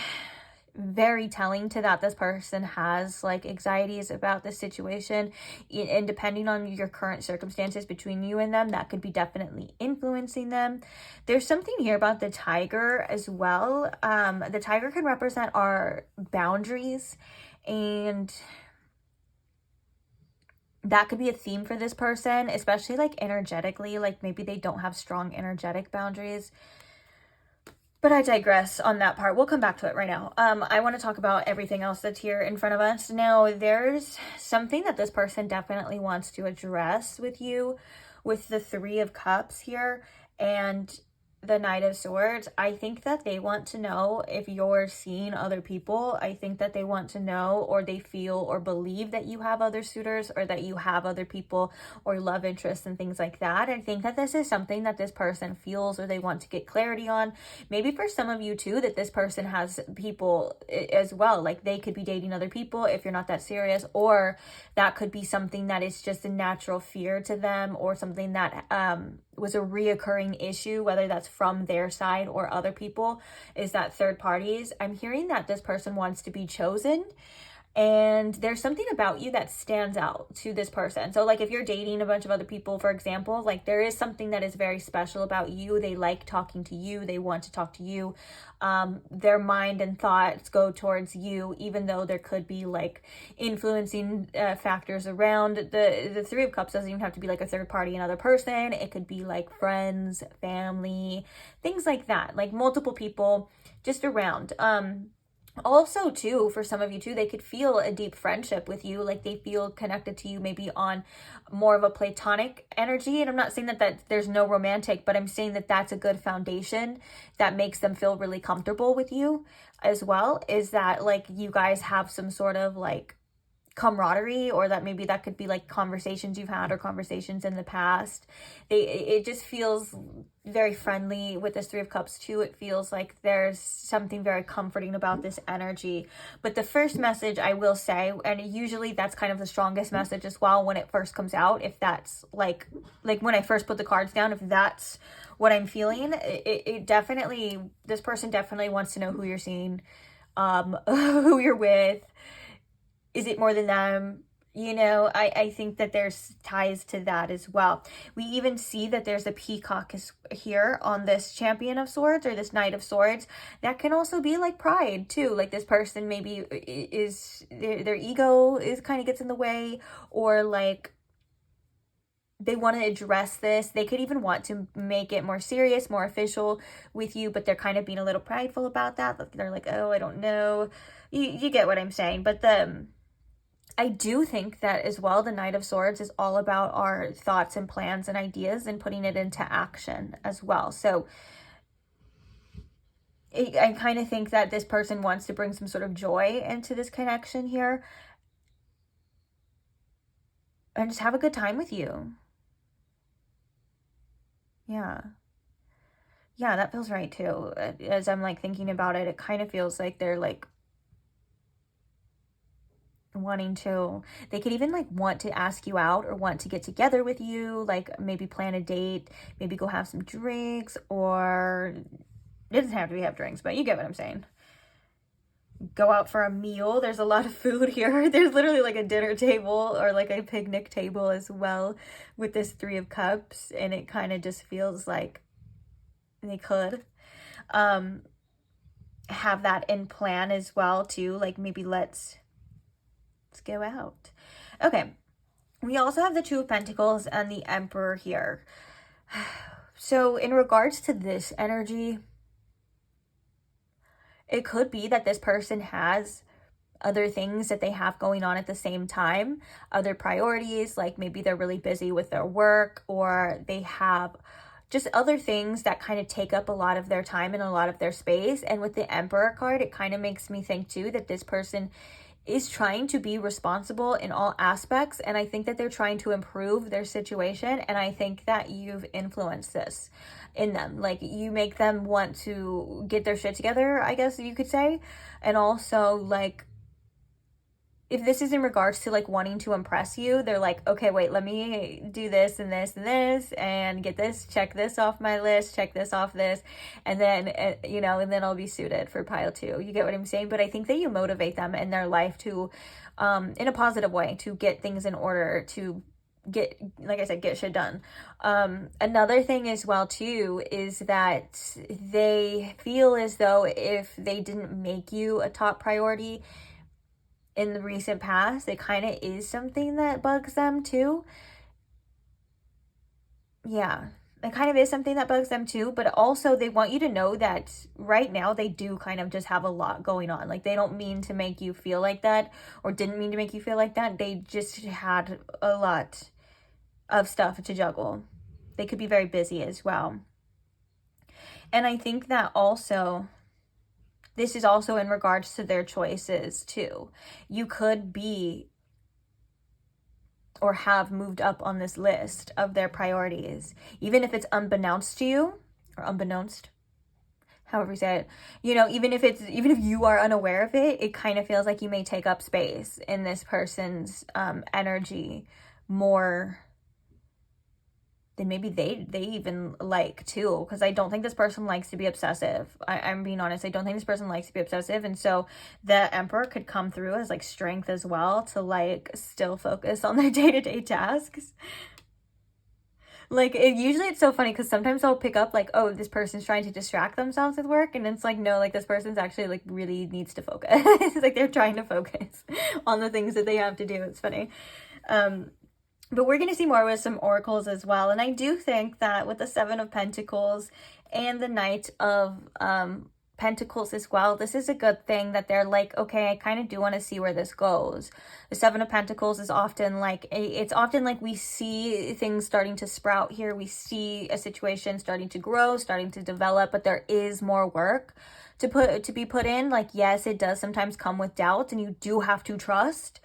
very telling to that this person has like anxieties about this situation, and depending on your current circumstances between you and them, that could be definitely influencing them. There's something here about the tiger as well. The tiger can represent our boundaries, and that could be a theme for this person, especially like energetically, like maybe they don't have strong energetic boundaries. But I digress on that part. We'll come back to it right now. I want to talk about everything else that's here in front of us. Now, there's something that this person definitely wants to address with you with the Three of Cups here and the Knight of Swords. I think that they want to know if you're seeing other people. I think that they want to know, or they feel or believe that you have other suitors, or that you have other people or love interests and things like that. I think that this is something that this person feels, or they want to get clarity on. Maybe for some of you too, that this person has people as well. Like, they could be dating other people if you're not that serious, or that could be something that is just a natural fear to them, or something that was a reoccurring issue, whether that's from their side or other people, is that third parties. I'm hearing that this person wants to be chosen, and there's something about you that stands out to this person. So like, if you're dating a bunch of other people, for example, like, there is something that is very special about you. They like talking to you. They want to talk to you. Their mind and thoughts go towards you, even though there could be like influencing factors around. The Three of Cups doesn't even have to be like a third party, another person. It could be like friends, family, things like that, like multiple people just around. Also too, for some of you too, they could feel a deep friendship with you. Like, they feel connected to you maybe on more of a platonic energy. And I'm not saying that there's no romantic, but I'm saying that that's a good foundation that makes them feel really comfortable with you as well. Is that like, you guys have some sort of like camaraderie, or that maybe that could be like conversations you've had or conversations in the past. It just feels very friendly with this Three of Cups too. It feels like there's something very comforting about this energy. But the first message, I will say, and usually that's kind of the strongest message as well when it first comes out, if that's like when I first put the cards down, if that's what I'm feeling, it definitely, this person definitely wants to know who you're seeing. who you're with. Is it more than them? You know, I think that there's ties to that as well. We even see that there's a peacock here on this Champion of Swords or this Knight of Swords. That can also be like pride too. Like this person maybe is, their ego is kind of gets in the way, or like they want to address this. They could even want to make it more serious, more official with you, but they're kind of being a little prideful about that. They're like, oh, I don't know. You get what I'm saying. But I do think that as well, the Knight of Swords is all about our thoughts and plans and ideas and putting it into action as well. So I kind of think that this person wants to bring some sort of joy into this connection here and just have a good time with you. Yeah. Yeah, that feels right too. As I'm like thinking about it, it kind of feels like they're like wanting to, they could even like want to ask you out or want to get together with you, like maybe plan a date, maybe go have some drinks, or it doesn't have to be have drinks, but you get what I'm saying. Go out for a meal. There's a lot of food here. There's literally like a dinner table or like a picnic table as well with this Three of Cups, and it kind of just feels like they could have that in plan as well too, like maybe let's go out. Okay, we also have the Two of Pentacles and the Emperor here. So in regards to this energy, it could be that this person has other things that they have going on at the same time, other priorities, like maybe they're really busy with their work, or they have just other things that kind of take up a lot of their time and a lot of their space. And with the Emperor card, it kind of makes me think too that this person is trying to be responsible in all aspects, and I think that they're trying to improve their situation, and I think that you've influenced this in them. Like you make them want to get their shit together, I guess you could say. And also like if this is in regards to like wanting to impress you, they're like, okay, wait, let me do this and this and this and get this, check this off my list, check this off this, and then, you know, and then I'll be suited for pile two. You get what I'm saying? But I think that you motivate them in their life to, in a positive way, to get things in order, to get, like I said, get shit done. Another thing as well too is that they feel as though if they didn't make you a top priority in the recent past, it kind of is something that bugs them too. Yeah, it kind of is something that bugs them too, but also they want you to know that right now they do kind of just have a lot going on. Like they don't mean to make you feel like that, or didn't mean to make you feel like that. They just had a lot of stuff to juggle. They could be very busy as well. And I think that also, this is also in regards to their choices too. You could be or have moved up on this list of their priorities, even if it's unbeknownst to you, or unbeknownst, however you say it, you know, even if you are unaware of it, it kind of feels like you may take up space in this person's energy more than maybe they even like too, because I don't think this person likes to be obsessive. I'm being honest, I don't think this person likes to be obsessive, and so the Emperor could come through as like strength as well to like still focus on their day-to-day tasks. Like usually it's so funny because sometimes I'll pick up like, oh, this person's trying to distract themselves with work, and it's like, no, like this person's actually like really needs to focus. It's like they're trying to focus on the things that they have to do. It's funny. But we're going to see more with some oracles as well. And I do think that with the Seven of Pentacles and the Knight of Pentacles as well, this is a good thing that they're like, okay, I kind of do want to see where this goes. The Seven of Pentacles is often like, it's often like we see things starting to sprout here. We see a situation starting to grow, starting to develop, but there is more work to be put in. Like, yes, it does sometimes come with doubt, and you do have to trust.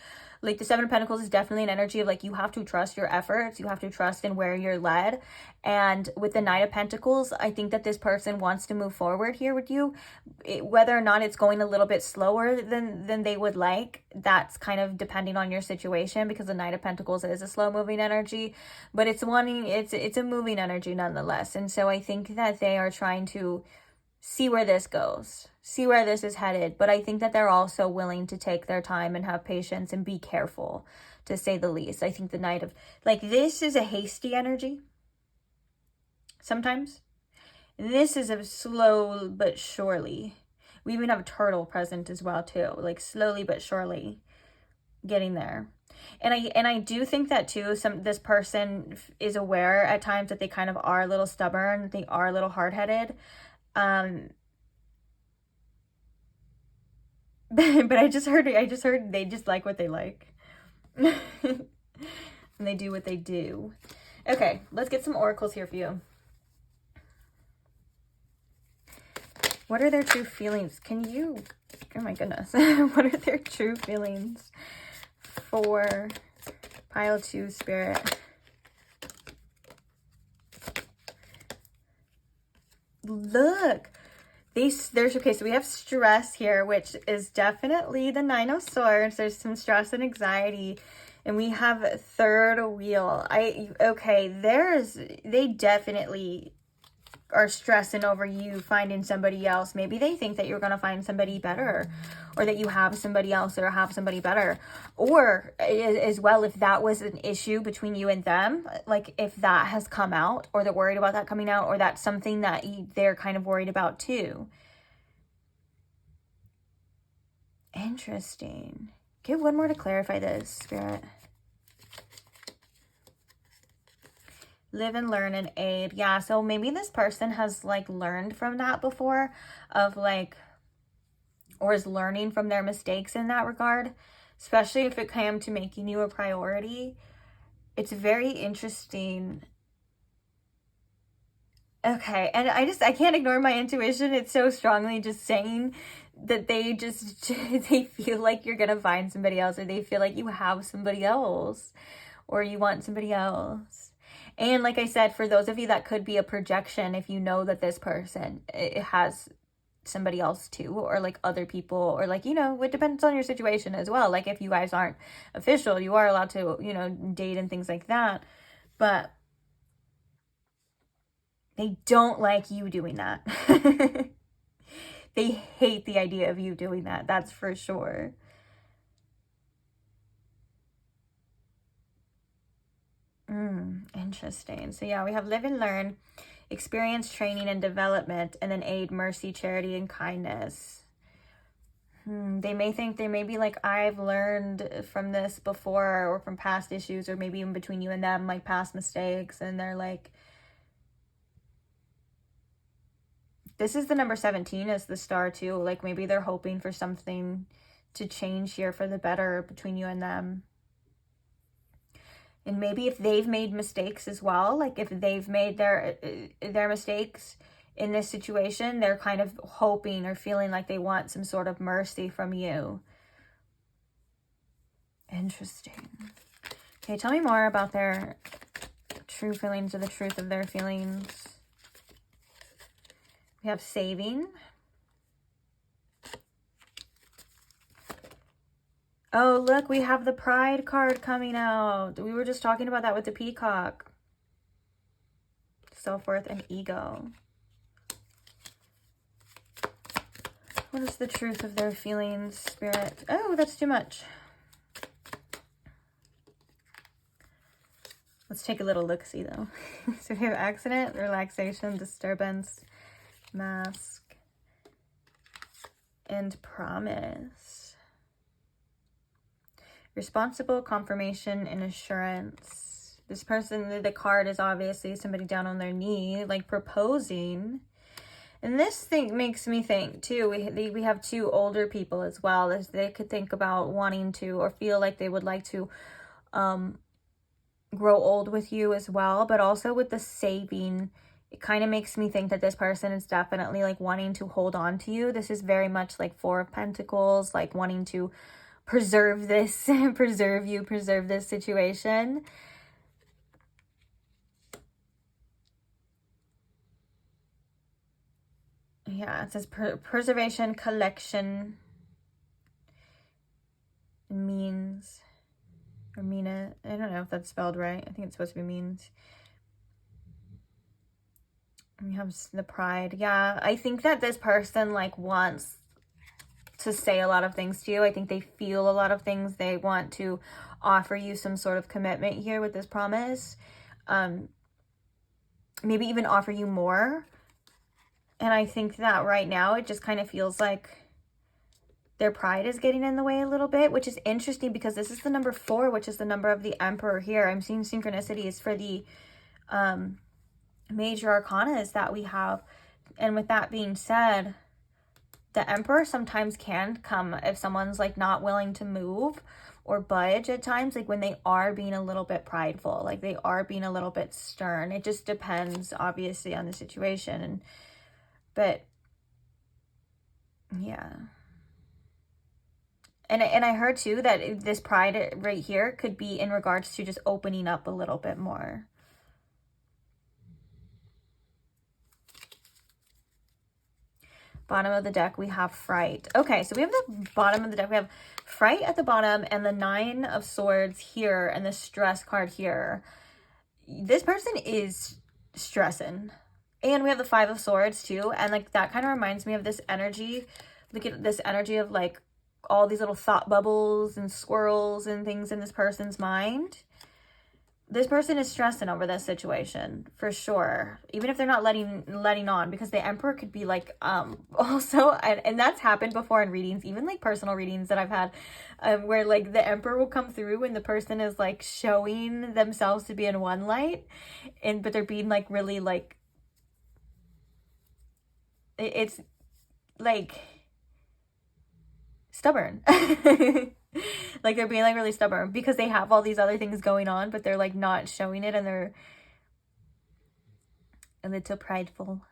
Like the Seven of Pentacles is definitely an energy of like, you have to trust your efforts. You have to trust in where you're led. And with the Knight of Pentacles, I think that this person wants to move forward here with you. Whether or not it's going a little bit slower than they would like, that's kind of depending on your situation, because the Knight of Pentacles is a slow moving energy, but it's a moving energy nonetheless. And so I think that they are trying to see where this goes. see where this is headed, but I think that they're also willing to take their time and have patience and be careful, to say the least. I think the Knight of, like, this is a hasty energy sometimes. This is a slow but surely. We even have a turtle present as well too, like slowly but surely getting there. And I do think that too, this person is aware at times that they kind of are a little stubborn, they are a little hard-headed. But I just heard they just like what they like. And they do what they do. Okay, let's get some oracles here for you. What are their true feelings? Can you, oh my goodness. What are their true feelings for pile 2 spirit? Look. There's okay, so we have stress here, which is definitely the 9 of Swords. There's some stress and anxiety. And we have third wheel. They definitely are stressing over you finding somebody else. Maybe they think that you're going to find somebody better, or that you have somebody else or have somebody better. Or as well, if that was an issue between you and them, like if that has come out, or they're worried about that coming out, or that's something that they're kind of worried about too. Interesting. Give one more to clarify this, Spirit. Live and learn and aid. Yeah, so maybe this person has like learned from that before, of like, or is learning from their mistakes in that regard, especially if it came to making you a priority. It's very interesting. Okay, and I can't ignore my intuition. It's so strongly just saying that they feel like you're gonna find somebody else, or they feel like you have somebody else, or you want somebody else. And like I said, for those of you, that could be a projection if you know that this person has somebody else too, or like other people, or like, you know, it depends on your situation as well. Like if you guys aren't official, you are allowed to, you know, date and things like that. But they don't like you doing that. They hate the idea of you doing that. That's for sure. Interesting. So yeah, we have live and learn, experience, training, and development, and then aid, mercy, charity, and kindness. They may think, they may be like, I've learned from this before, or from past issues, or maybe even between you and them, like past mistakes. And they're like, this is the number 17 as the star too. Like maybe they're hoping for something to change here for the better between you and them. And maybe if they've made mistakes as well, like if they've made their mistakes in this situation, they're kind of hoping or feeling like they want some sort of mercy from you. Interesting. Okay, tell me more about their true feelings, or the truth of their feelings. We have saving. Oh, look, we have the Pride card coming out. We were just talking about that with the Peacock. Self-worth and ego. What is the truth of their feelings, Spirit? Oh, that's too much. Let's take a little look-see, though. So we have accident, relaxation, disturbance, mask, and promise. Responsible, confirmation, and assurance. This person, the card is obviously somebody down on their knee, like proposing. And this thing makes me think too, we have two older people as well, as they could think about wanting to, or feel like they would like to grow old with you as well. But also with the saving, it kind of makes me think that this person is definitely like wanting to hold on to you. This is very much like Four of Pentacles, like wanting to preserve this, preserve this situation. Yeah, it says preservation, collection, means, or Mina. I don't know if that's spelled right. I think it's supposed to be means. We have the pride. Yeah, I think that this person like wants to say a lot of things to you. I think they feel a lot of things. They want to offer you some sort of commitment here with this promise. Maybe even offer you more. And I think that right now it just kind of feels like their pride is getting in the way a little bit, which is interesting because this is the number 4, which is the number of the Emperor here. I'm seeing synchronicities for the major arcanas that we have. And with that being said, the Emperor sometimes can come if someone's like not willing to move or budge at times, like when they are being a little bit prideful, like they are being a little bit stern. It just depends obviously on the situation. But yeah. And I heard too that this pride right here could be in regards to just opening up a little bit more. Bottom of the deck, we have fright. Okay, so we have the bottom of the deck. We have fright at the bottom and the 9 of swords here and the stress card here. This person is stressing. And we have the 5 of swords too. And like that kind of reminds me of this energy. Look at this energy of like all these little thought bubbles and swirls and things in this person's mind. This person is stressing over this situation for sure, even if they're not letting on, because the Emperor could be like also, and that's happened before in readings, even like personal readings that I've had, where like the Emperor will come through and the person is like showing themselves to be in one light, but they're being like really like, it's like stubborn. Like they're being like really stubborn because they have all these other things going on, but they're like not showing it, and they're a little prideful.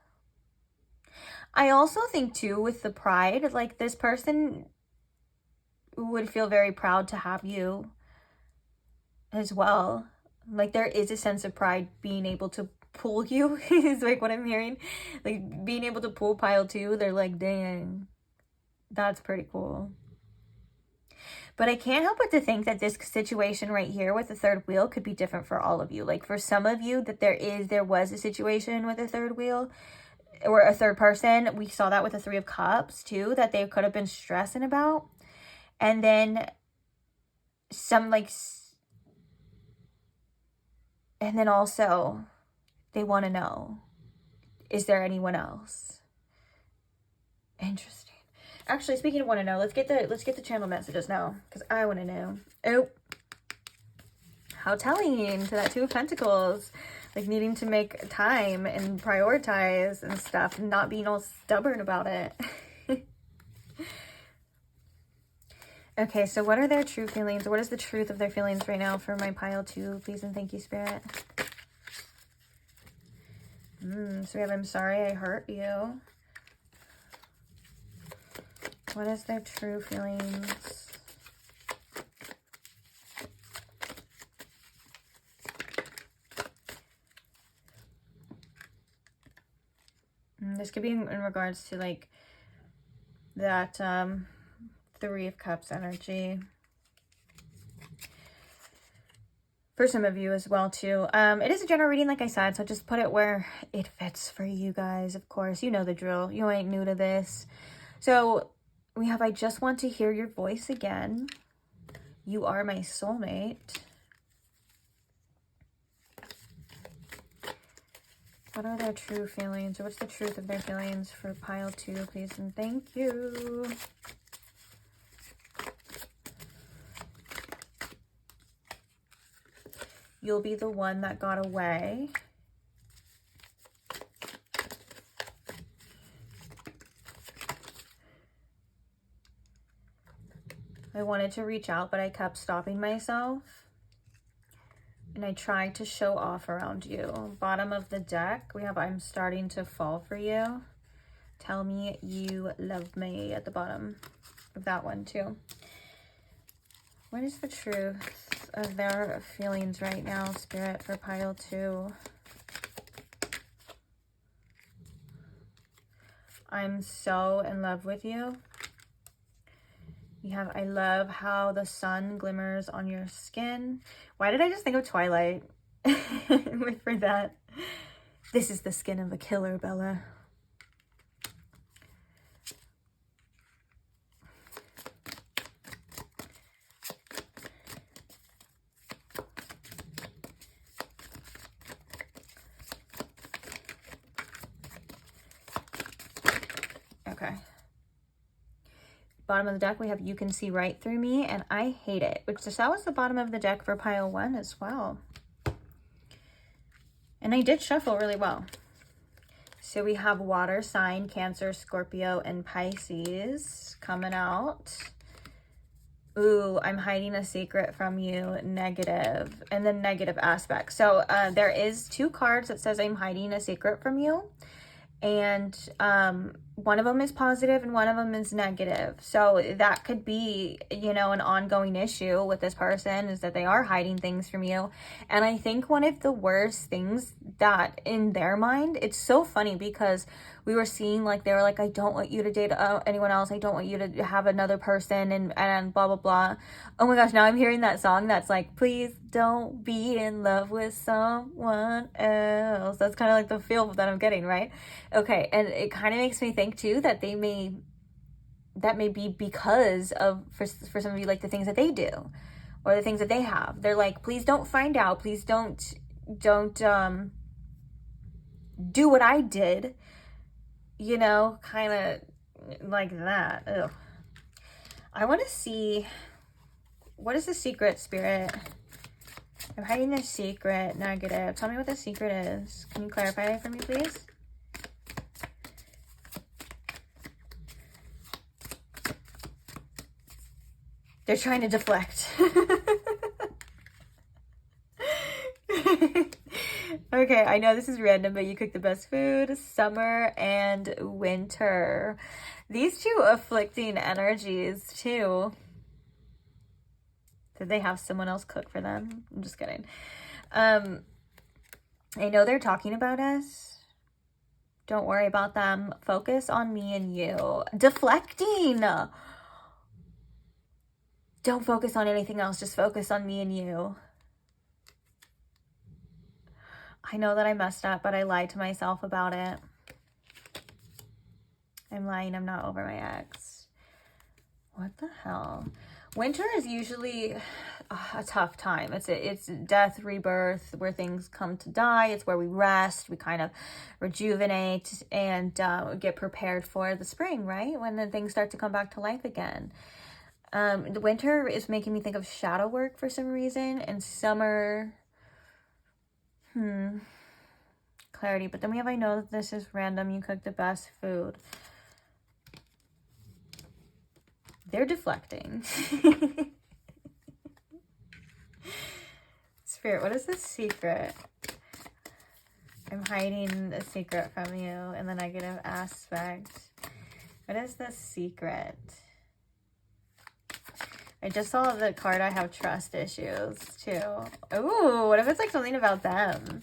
I also think too with the pride, like this person would feel very proud to have you as well. Like there is a sense of pride being able to pull you is like what I'm hearing. Like being able to pull pile 2, they're like, dang, that's pretty cool. But I can't help but to think that this situation right here with the 3rd wheel could be different for all of you. Like for some of you that there was a situation with a 3rd wheel or a 3rd person. We saw that with the 3 of Cups too, that they could have been stressing about. And then and then also they want to know, is there anyone else? Interesting. Actually, speaking of want to know, let's get the channel messages now, because I want to know. Oh, how telling to that 2 of Pentacles, like needing to make time and prioritize and stuff, and not being all stubborn about it. Okay, so what are their true feelings? What is the truth of their feelings right now for my pile 2, please and thank you, Spirit? So we have, I'm sorry I hurt you. What is their true feelings? This could be in regards to like that 3 of Cups energy. For some of you as well too. It is a general reading, like I said, so just put it where it fits for you guys. Of course, you know the drill. You ain't new to this. So we have, I just want to hear your voice again. You are my soulmate. What are their true feelings? Or what's the truth of their feelings for pile 2, please and thank you. You'll be the one that got away. I wanted to reach out, but I kept stopping myself. And I tried to show off around you. Bottom of the deck, we have, I'm starting to fall for you. Tell me you love me at the bottom of that one too. What is the truth of their feelings right now, Spirit, for pile 2? I'm so in love with you. You have, I love how the sun glimmers on your skin. Why did I just think of Twilight for that? This is the skin of a killer, Bella. Okay. Bottom of the deck, we have you can see right through me, and I hate it. Which that was the bottom of the deck for pile 1 as well. And I did shuffle really well. So we have water sign, Cancer, Scorpio, and Pisces coming out. Ooh, I'm hiding a secret from you, negative, and the negative aspect. So there is 2 cards that says I'm hiding a secret from you. And one of them is positive and one of them is negative. So that could be, you know, an ongoing issue with this person, is that they are hiding things from you. And I think one of the worst things that in their mind, it's so funny because we were seeing like, they were like, I don't want you to date anyone else. I don't want you to have another person and blah, blah, blah. Oh my gosh, now I'm hearing that song that's like, please don't be in love with someone else. That's kind of like the feel that I'm getting, right? Okay, and it kind of makes me think too that that may be because of, for some of you, like the things that they do or the things that they have. They're like, please don't find out. Please don't do what I did. You know, kind of like that. Ugh. I want to see, what is the secret, Spirit? I'm hiding the secret, negative. Tell me what the secret is. Can you clarify it for me, please? They're trying to deflect. Okay, I know this is random, but you cook the best food, summer and winter. These 2 afflicting energies too. Did they have someone else cook for them? I'm just kidding. I know they're talking about us. Don't worry about them. Focus on me and you. Deflecting. Don't focus on anything else. Just focus on me and you. I know that I messed up, but I lied to myself about it. I'm lying. I'm not over my ex. What the hell? Winter is usually a tough time. It's death, rebirth, where things come to die. It's where we rest. We kind of rejuvenate and get prepared for the spring, right? When then things start to come back to life again. The winter is making me think of shadow work for some reason, and summer... clarity. But then we have, I know that this is random. You cook the best food. They're deflecting. Spirit, what is the secret? I'm hiding a secret from you in the negative aspect. What is the secret? I just saw the card, I have trust issues too. Ooh, what if it's like something about them?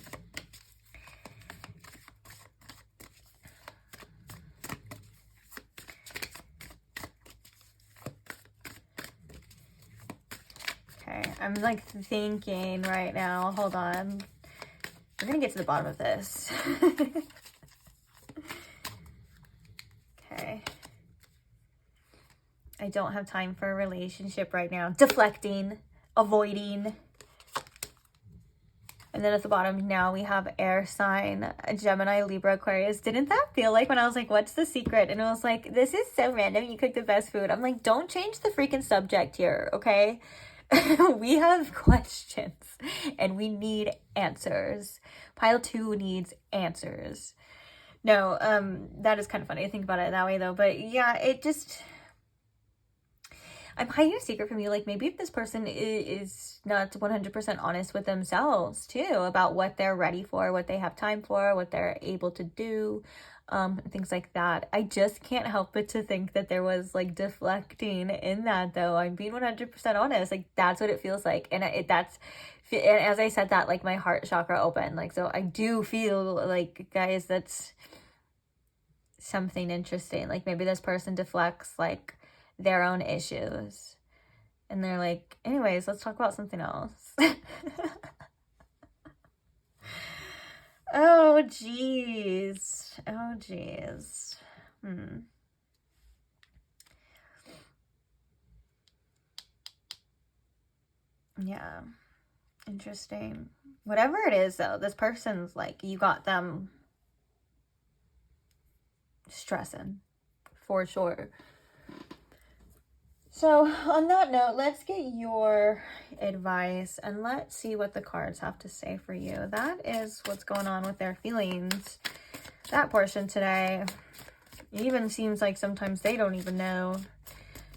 Okay, I'm like thinking right now. Hold on. We're gonna get to the bottom of this. Okay. I don't have time for a relationship right now. Deflecting, avoiding. And then at the bottom now we have air sign, Gemini, Libra, Aquarius. Didn't that feel like when I was like, what's the secret? And it was like, this is so random. You cook the best food. I'm like, don't change the freaking subject here, okay? We have questions and we need answers. Pile 2 needs answers. No, that is kind of funny to think about it that way though. But yeah, it just... I'm hiding a secret from you. Like maybe if this person is not 100% honest with themselves too about what they're ready for, what they have time for, what they're able to do, things like that. I just can't help but to think that there was like deflecting in that though. I'm being 100% honest. Like that's what it feels like. And and as I said that, like my heart chakra opened. Like, so I do feel like, guys, that's something interesting. Like maybe this person deflects like their own issues and they're like, anyways, let's talk about something else. Oh, geez. Oh, geez. Yeah. Interesting. Whatever it is, though, this person's like, you got them stressing for sure. So on that note, let's get your advice and let's see what the cards have to say for you. That is what's going on with their feelings. That portion today, it even seems like sometimes they don't even know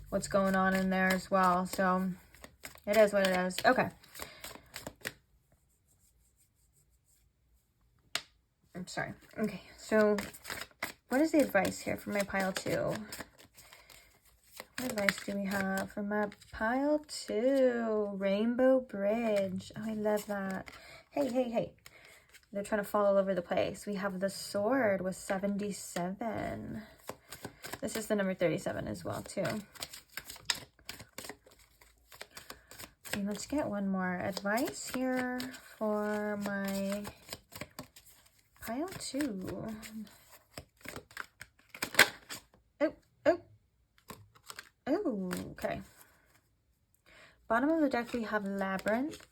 what's going on in there as well. So it is what it is. Okay. I'm sorry. Okay, so what is the advice here for my pile 2? What advice do we have for my pile 2? Rainbow Bridge. Oh, I love that. Hey. They're trying to fall all over the place. We have the sword with 77. This is the number 37 as well, too. Okay, let's get one more advice here for my pile 2. Oh, okay. Bottom of the deck, we have Labyrinth.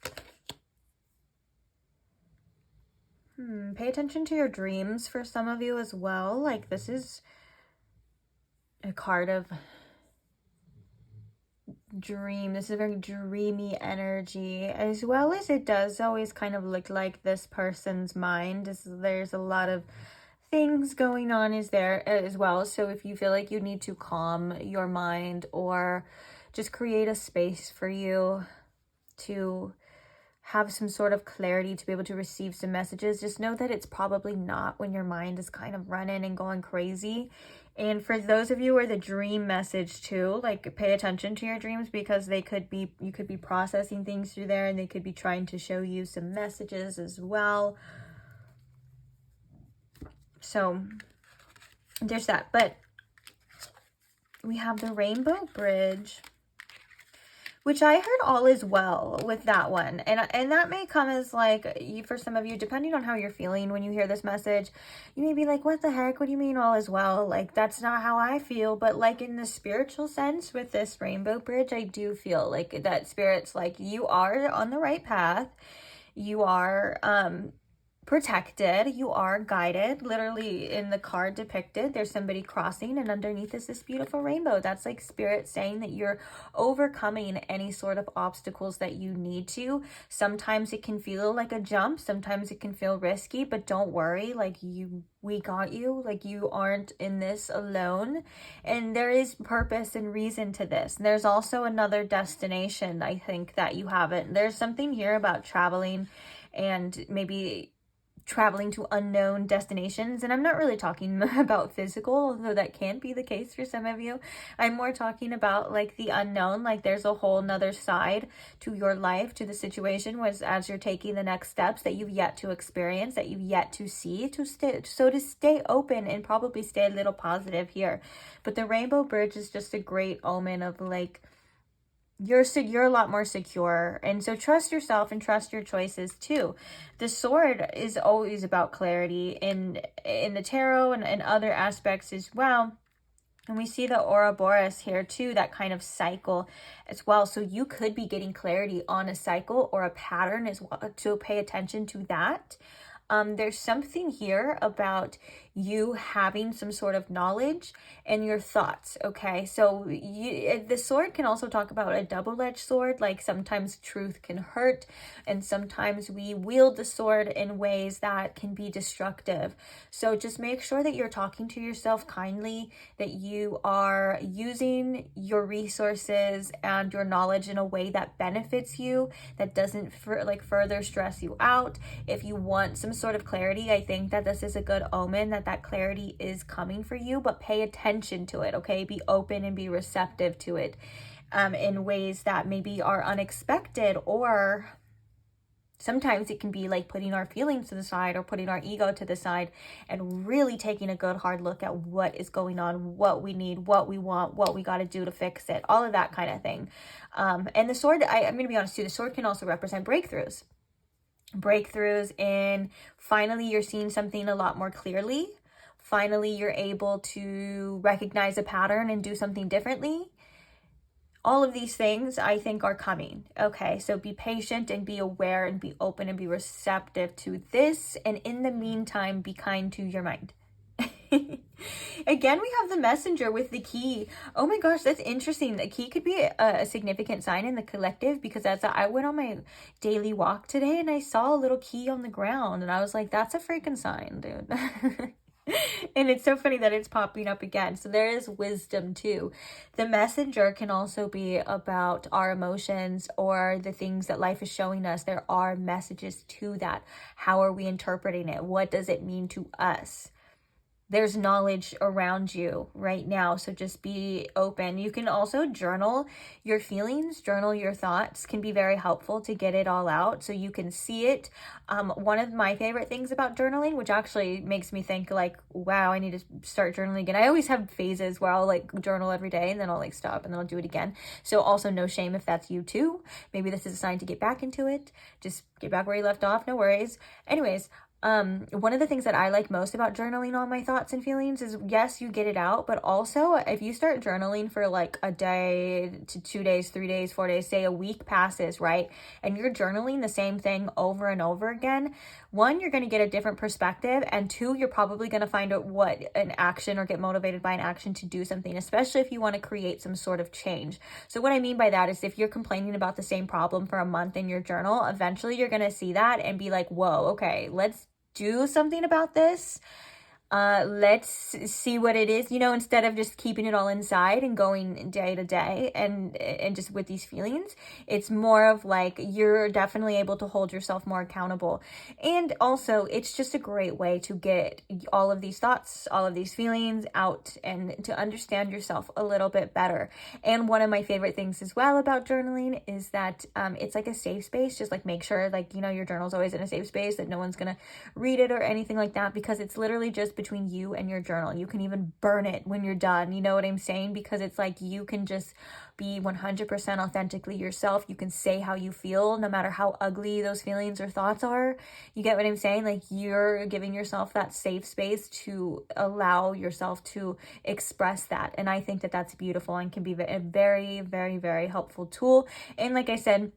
Pay attention to your dreams for some of you as well. Like, this is a card of dream. This is a very dreamy energy, as well as it does always kind of look like this person's mind. There's a lot of things going on is there as well. So if you feel like you need to calm your mind or just create a space for you to have some sort of clarity to be able to receive some messages, just know that it's probably not when your mind is kind of running and going crazy. And for those of you where the dream message too, like, pay attention to your dreams, because you could be processing things through there, and they could be trying to show you some messages as well. So there's that. But we have the Rainbow Bridge, which I heard all is well with that one. And that may come as like, for some of you, depending on how you're feeling when you hear this message, you may be like, what the heck? What do you mean all is well? Like, that's not how I feel. But like, in the spiritual sense with this Rainbow Bridge, I do feel like that Spirit's like, you are on the right path. You are protected, you are guided. Literally in the card depicted, there's somebody crossing, and underneath is this beautiful rainbow. That's like Spirit saying that you're overcoming any sort of obstacles that you need to. Sometimes it can feel like a jump, sometimes it can feel risky, but don't worry, like, we got you. Like, you aren't in this alone, and there is purpose and reason to this. And there's also another destination, I think, that you haven't. There's something here about traveling, and maybe traveling to unknown destinations. And I'm not really talking about physical, although that can be the case for some of you. I'm more talking about like the unknown. Like, there's a whole nother side to your life, to the situation, was as you're taking the next steps that you've yet to experience, that you've yet to see, to stay open and probably stay a little positive here. But the Rainbow Bridge is just a great omen of like, you're a lot more secure. And so trust yourself and trust your choices too. The sword is always about clarity in the tarot and other aspects as well. And we see the Ouroboros here too, that kind of cycle as well. So you could be getting clarity on a cycle or a pattern as well, to pay attention to that. There's something here about you having some sort of knowledge and your thoughts, okay? So the sword can also talk about a double-edged sword. Like, sometimes truth can hurt, and sometimes we wield the sword in ways that can be destructive. So just make sure that you're talking to yourself kindly, that you are using your resources and your knowledge in a way that benefits you, that doesn't further stress you out. If you want some sort of clarity, I think that this is a good omen, that clarity is coming for you, but pay attention to it, okay? Be open and be receptive to it in ways that maybe are unexpected, or sometimes it can be like putting our feelings to the side or putting our ego to the side and really taking a good hard look at what is going on, what we need, what we want, what we got to do to fix it, all of that kind of thing. And the sword, I'm going to be honest too, the sword can also represent breakthroughs. breakthroughs in finally you're seeing something a lot more clearly. Finally, you're able to recognize a pattern and do something differently. All of these things I think are coming. Okay, so be patient and be aware and be open and be receptive to this. And in the meantime, be kind to your mind. Again, we have the messenger with the key. Oh my gosh, that's interesting. The key could be a significant sign in the collective, because I went on my daily walk today and I saw a little key on the ground and I was like, that's a freaking sign, dude. And it's so funny that it's popping up again. So there is wisdom too. The messenger can also be about our emotions or the things that life is showing us. There are messages to that. How are we interpreting it? What does it mean to us? There's knowledge around you right now, so just be open. You can also journal your feelings, journal your thoughts, can be very helpful to get it all out so you can see it. One of my favorite things about journaling, which actually makes me think like, wow, I need to start journaling again. I always have phases where I'll like journal every day and then I'll like stop and then I'll do it again. So also no shame if that's you too. Maybe this is a sign to get back into it. Just get back where you left off, no worries. Anyways, one of the things that I like most about journaling all my thoughts and feelings is, yes, you get it out, but also if you start journaling for like a day to 2 days, 3 days, 4 days, say a week passes, right? And you're journaling the same thing over and over again. One, you're going to get a different perspective, and two, you're probably going to find out what an action or get motivated by an action to do something, especially if you want to create some sort of change. So what I mean by that is if you're complaining about the same problem for a month in your journal, eventually you're going to see that and be like, whoa, okay, let's do something about this. Let's see what it is, instead of just keeping it all inside and going day to day and just with these feelings. It's more of like, you're definitely able to hold yourself more accountable. And also it's just a great way to get all of these thoughts, all of these feelings out and to understand yourself a little bit better. And one of my favorite things as well about journaling is that it's like a safe space. Just like make sure like, your journal's always in a safe space, that no one's gonna read it or anything like that, because it's literally just between you and your journal. You can even burn it when you're done. You know what I'm saying? Because it's like you can just be 100% authentically yourself. You can say how you feel, no matter how ugly those feelings or thoughts are. You get what I'm saying? Like you're giving yourself that safe space to allow yourself to express that. And I think that that's beautiful and can be a very, very, very helpful tool. And like I said,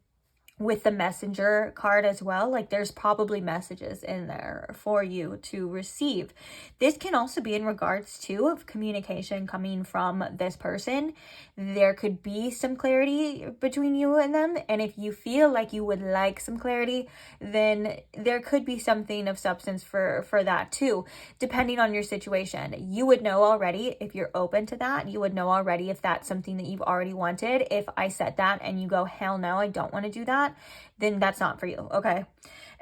with the messenger card as well, like there's probably messages in there for you to receive. This can also be in regards to of communication coming from this person. There could be some clarity between you and them, and if you feel like you would like some clarity, then there could be something of substance for that too, depending on your situation. You would know already if you're open to that. You would know already if that's something that you've already wanted. If I said that and you go, hell no, I don't want to do that, then that's not for you, okay?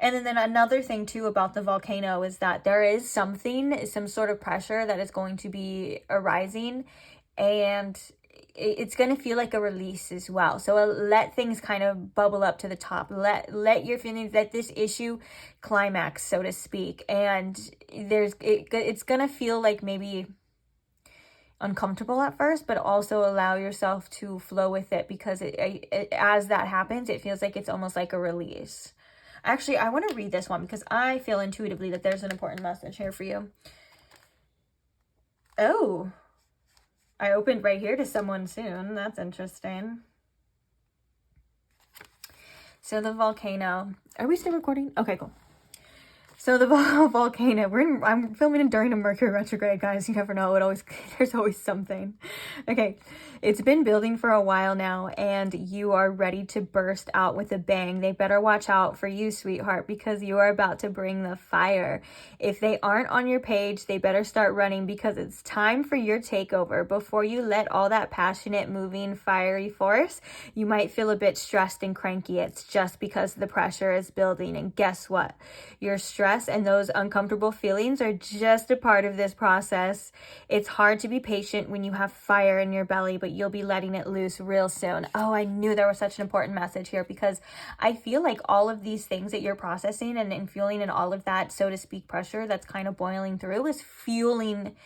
And then another thing too about the volcano is that there is some sort of pressure that is going to be arising, and it's going to feel like a release as well. So let things kind of bubble up to the top. Let your feelings, let this issue climax, so to speak. And it's going to feel like maybe uncomfortable at first, but also allow yourself to flow with it, because as that happens, it feels like it's almost like a release. Actually, I want to read this one because I feel intuitively that there's an important message here for you. Oh, I opened right here to someone soon. That's interesting. So the volcano. Are we still recording? Okay, cool. So the volcano, I'm filming it during a Mercury retrograde, guys. You never know. There's always something. Okay, it's been building for a while now, and you are ready to burst out with a bang. They better watch out for you, sweetheart, because you are about to bring the fire. If they aren't on your page, they better start running, because it's time for your takeover. Before you let all that passionate, moving, fiery force, you might feel a bit stressed and cranky. It's just because the pressure is building, and guess what? Your stress and those uncomfortable feelings are just a part of this process. It's hard to be patient when you have fire in your belly, but you'll be letting it loose real soon. Oh, I knew there was such an important message here, because I feel like all of these things that you're processing and feeling, and all of that, so to speak, pressure that's kind of boiling through is fueling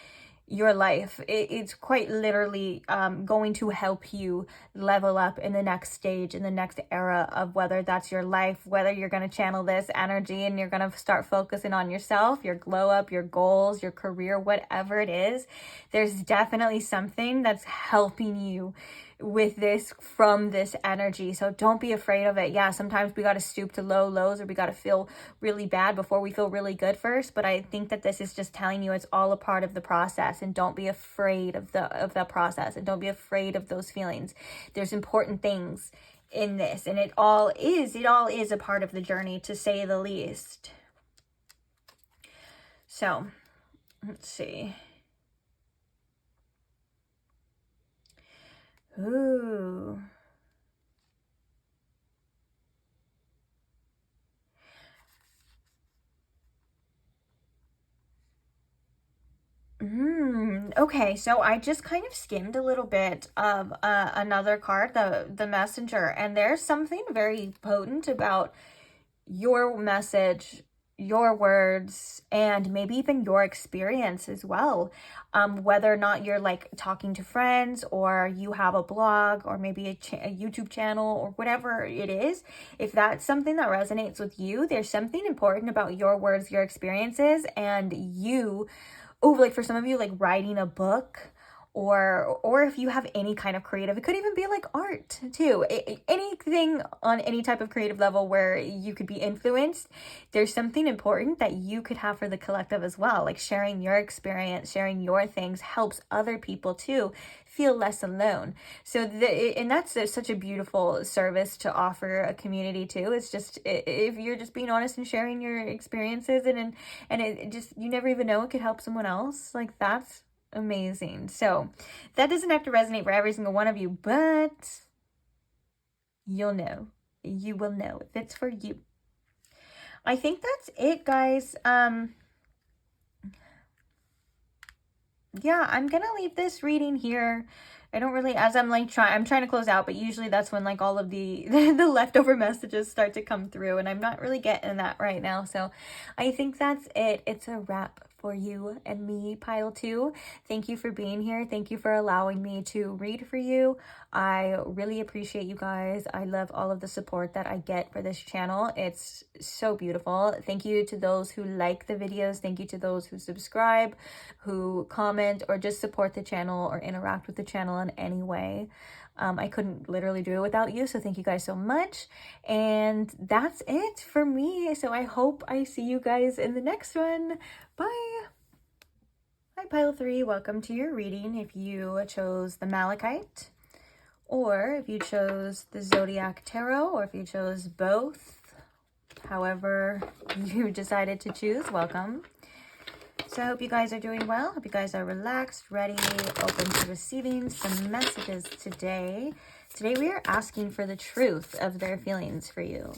your life. It's quite literally going to help you level up in the next stage, in the next era of whether that's your life, whether you're going to channel this energy and you're going to start focusing on yourself, your glow up, your goals, your career, whatever it is. There's definitely something that's helping you with this from this energy. So don't be afraid of it. Yeah, sometimes we got to stoop to low lows, or we got to feel really bad before we feel really good first. But I think that this is just telling you it's all a part of the process, and don't be afraid of the process, and don't be afraid of those feelings. There's important things in this, and it all is a part of the journey, to say the least. So let's see. Ooh. Okay, so I just kind of skimmed a little bit of another card, the messenger, and there's something very potent about your message, your words, and maybe even your experience as well. Whether or not you're like talking to friends, or you have a blog, or maybe a YouTube channel, or whatever it is, if that's something that resonates with you, there's something important about your words, your experiences, and you. Oh, like for some of you, like writing a book, or if you have any kind of creative, it could even be like art too. Anything on any type of creative level where you could be influenced, there's something important that you could have for the collective as well. Like sharing your experience, sharing your things helps other people too feel less alone. So and that's such a beautiful service to offer a community too. It's just, if you're just being honest and sharing your experiences, and it just, you never even know, it could help someone else. Like, that's amazing. So that doesn't have to resonate for every single one of you, but you'll know. You will know if it's for you. I think that's it, guys. Yeah, I'm gonna leave this reading here. I don't really, as I'm like I'm trying to close out, but usually that's when like all of the the leftover messages start to come through, and I'm not really getting that right now. So I think that's it. It's a wrap for you and me, pile 2. Thank you for being here. Thank you for allowing me to read for you. I really appreciate you guys. I love all of the support that I get for this channel. It's so beautiful. Thank you to those who like the videos. Thank you to those who subscribe, who comment, or just support the channel or interact with the channel in any way. I couldn't literally do it without you, so thank you guys so much. And that's it for me. So I hope I see you guys in the next one. Bye. Hi, pile 3. Welcome to your reading. If you chose the Malachite, or if you chose the Zodiac Tarot, or if you chose both, however you decided to choose, welcome. So I hope you guys are doing well. Hope you guys are relaxed, ready, open to receiving some messages today. Today we are asking for the truth of their feelings for you.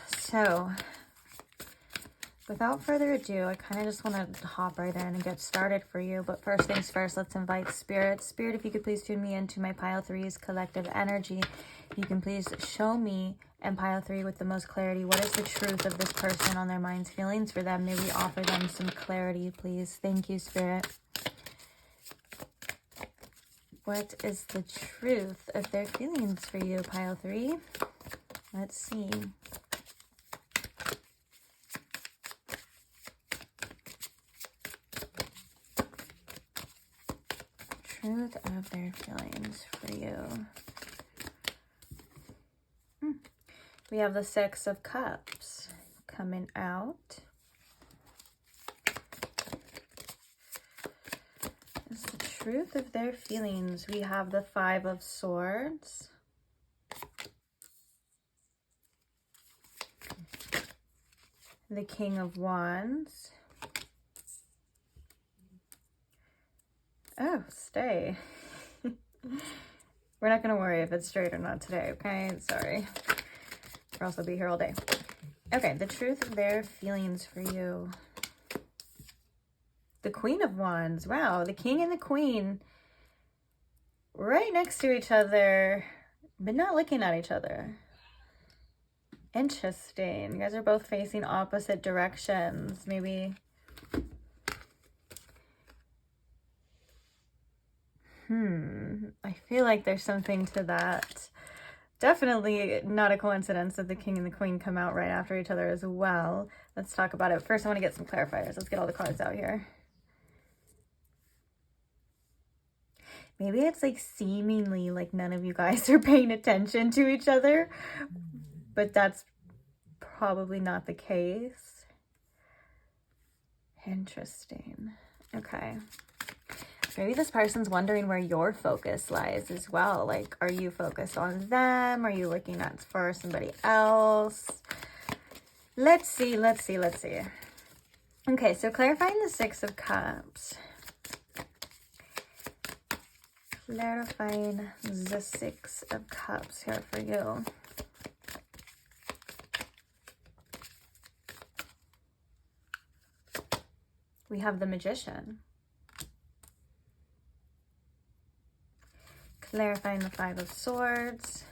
So without further ado, I kind of just want to hop right in and get started for you. But first things first, let's invite Spirit. Spirit, if you could please tune me into my pile 3's collective energy. You can please show me and pile 3 with the most clarity. What is the truth of this person on their minds, feelings for them? May we offer them some clarity, please. Thank you, Spirit. What is the truth of their feelings for you, pile 3? Let's see. Truth of their feelings for you. We have the 6 of Cups coming out. It's the truth of their feelings. We have the 5 of Swords. The King of Wands. Oh, stay. We're not going to worry if it's straight or not today, okay? Sorry. Or else I'll be here all day. Okay, the truth of their feelings for you. The Queen of Wands. Wow, the King and the Queen right next to each other, but not looking at each other. Interesting. You guys are both facing opposite directions. Maybe I feel like there's something to that. Definitely not a coincidence that the king and the queen come out right after each other as well. Let's talk about it. First, I want to get some clarifiers. Let's get all the cards out here. Maybe it's like seemingly like none of you guys are paying attention to each other, but that's probably not the case. Interesting. Okay. Maybe this person's wondering where your focus lies as well. Like, are you focused on them? Are you looking at for somebody else? Let's see. Okay, so clarifying the Six of Cups. Clarifying the Six of Cups here for you. We have the Magician. Clarifying the Five of Swords.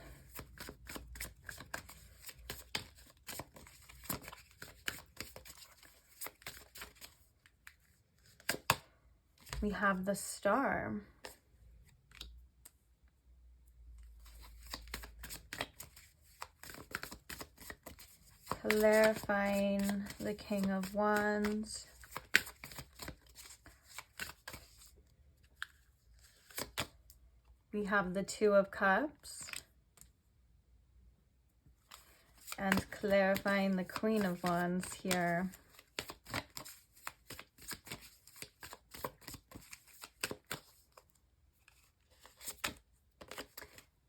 We have the Star. Clarifying the King of Wands. We have the Two of Cups. And clarifying the Queen of Wands here.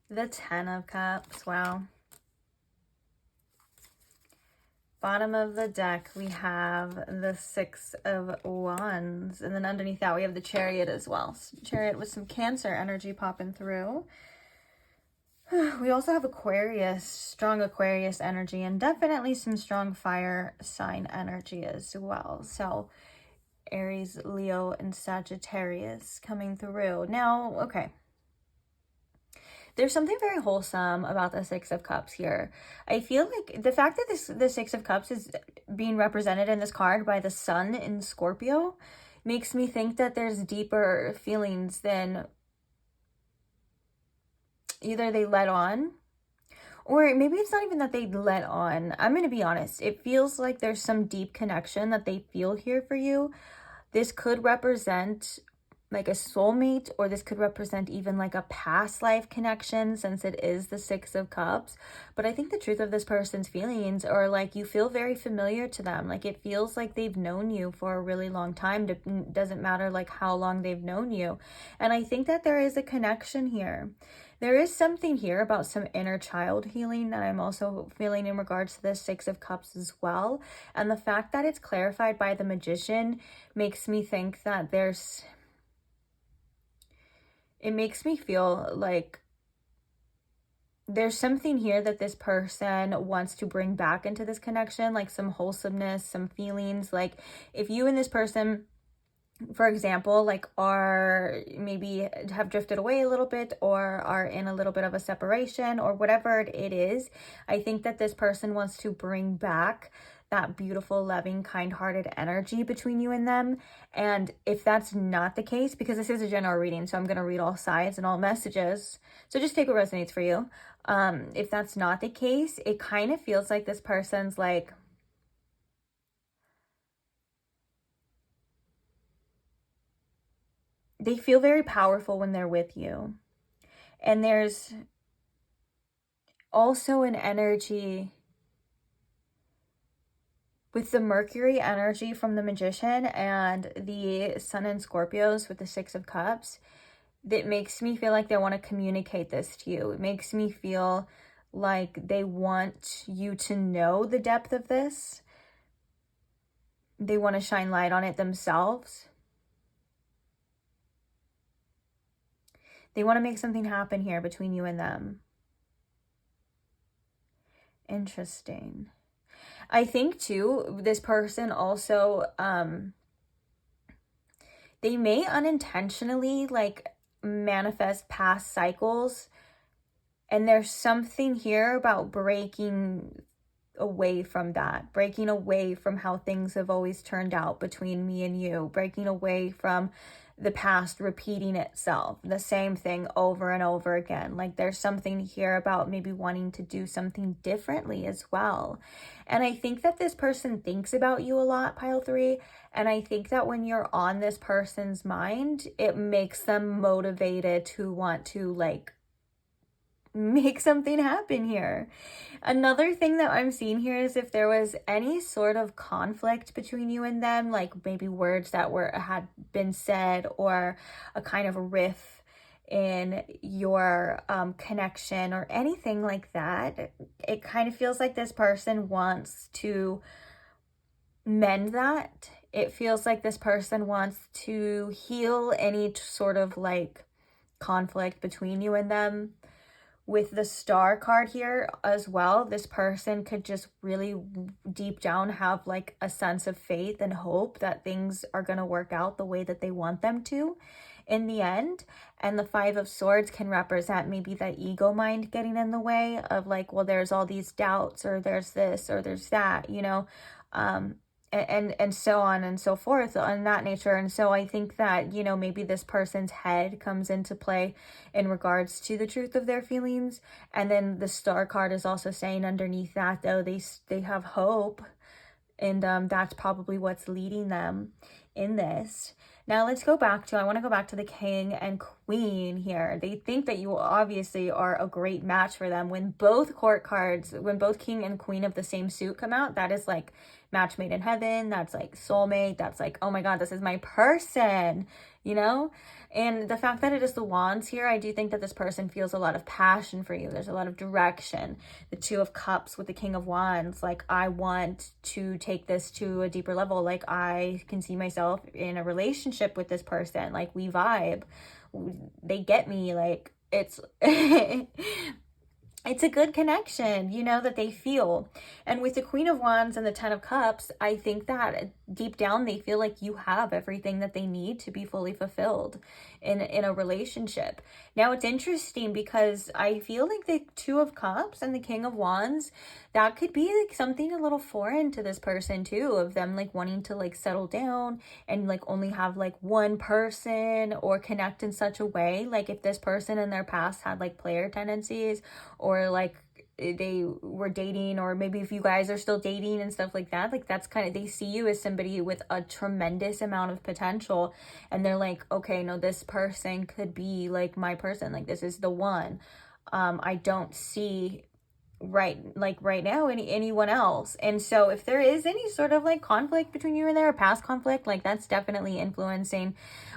The Ten of Cups. Wow. Bottom of the deck, we have the Six of Wands. And then underneath that, we have the Chariot as well. So Chariot with some Cancer energy popping through. We also have Aquarius, strong Aquarius energy, and definitely some strong fire sign energy as well. So Aries, Leo, and Sagittarius coming through. Now, okay. There's something very wholesome about the Six of Cups here. I feel like the fact that the Six of Cups is being represented in this card by the Sun in Scorpio makes me think that there's deeper feelings than either they let on, or maybe it's not even that they let on. I'm going to be honest. It feels like there's some deep connection that they feel here for you. This could represent like a soulmate, or this could represent even like a past life connection, since it is the Six of Cups. But I think the truth of this person's feelings are like you feel very familiar to them. Like it feels like they've known you for a really long time. It doesn't matter like how long they've known you. And I think that there is a connection here. There is something here about some inner child healing that I'm also feeling in regards to the Six of Cups as well. And the fact that it's clarified by the Magician makes me think that it makes me feel like there's something here that this person wants to bring back into this connection, like some wholesomeness, some feelings. Like if you and this person, for example, like are maybe have drifted away a little bit, or are in a little bit of a separation, or whatever it is, I think that this person wants to bring back that beautiful, loving, kind-hearted energy between you and them. And if that's not the case, because this is a general reading, so I'm going to read all sides and all messages, so just take what resonates for you. If that's not the case, it kind of feels like this person's like, they feel very powerful when they're with you. And there's also an energy with the Mercury energy from the Magician and the Sun in Scorpios with the Six of Cups that makes me feel like they want to communicate this to you. It makes me feel like they want you to know the depth of this. They want to shine light on it themselves. They want to make something happen here between you and them. Interesting. I think too, this person also, they may unintentionally like manifest past cycles. And there's something here about breaking away from that, breaking away from how things have always turned out between me and you, breaking away from the past repeating itself, the same thing over and over again. Like there's something here about maybe wanting to do something differently as well. And I think that this person thinks about you a lot, pile 3. And I think that when you're on this person's mind, it makes them motivated to want to like make something happen here. Another thing that I'm seeing here is if there was any sort of conflict between you and them, like maybe words that had been said, or a kind of riff in your connection or anything like that, it kind of feels like this person wants to mend that. It feels like this person wants to heal any sort of like conflict between you and them. With the Star card here as well, this person could just really deep down have like a sense of faith and hope that things are going to work out the way that they want them to in the end. And the 5 of Swords can represent maybe that ego mind getting in the way of like, well, there's all these doubts, or there's this, or there's that, you know, and so on and so forth on that nature. And so I think that, you know, maybe this person's head comes into play in regards to the truth of their feelings. And then the Star card is also saying underneath that, though, they have hope, and that's probably what's leading them in this. Now let's go back to, I want to go back to the King and Queen here. They think that you obviously are a great match for them. When both court cards, when both King and Queen of the same suit come out, that is like match made in heaven. That's like soulmate. That's like, oh my God, this is my person, you know? And the fact that it is the Wands here, I do think that this person feels a lot of passion for you. There's a lot of direction. The 2 of Cups with the King of Wands, like, I want to take this to a deeper level. Like, I can see myself in a relationship with this person. Like, we vibe. They get me. Like, it's it's a good connection, you know, that they feel. And with the Queen of Wands and the 10 of Cups, I think that deep down they feel like you have everything that they need to be fully fulfilled in a relationship. Now, it's interesting because I feel like the 2 of Cups and the King of Wands, that could be like something a little foreign to this person too, of them like wanting to like settle down and like only have like one person, or connect in such a way. Like if this person in their past had like player tendencies, or like they were dating, or maybe if you guys are still dating and stuff like that, like that's kind of, they see you as somebody with a tremendous amount of potential, and they're like, okay, no, this person could be like my person, like this is the one. I don't see right now anyone else. And so if there is any sort of like conflict between you and their past conflict, like that's definitely influencing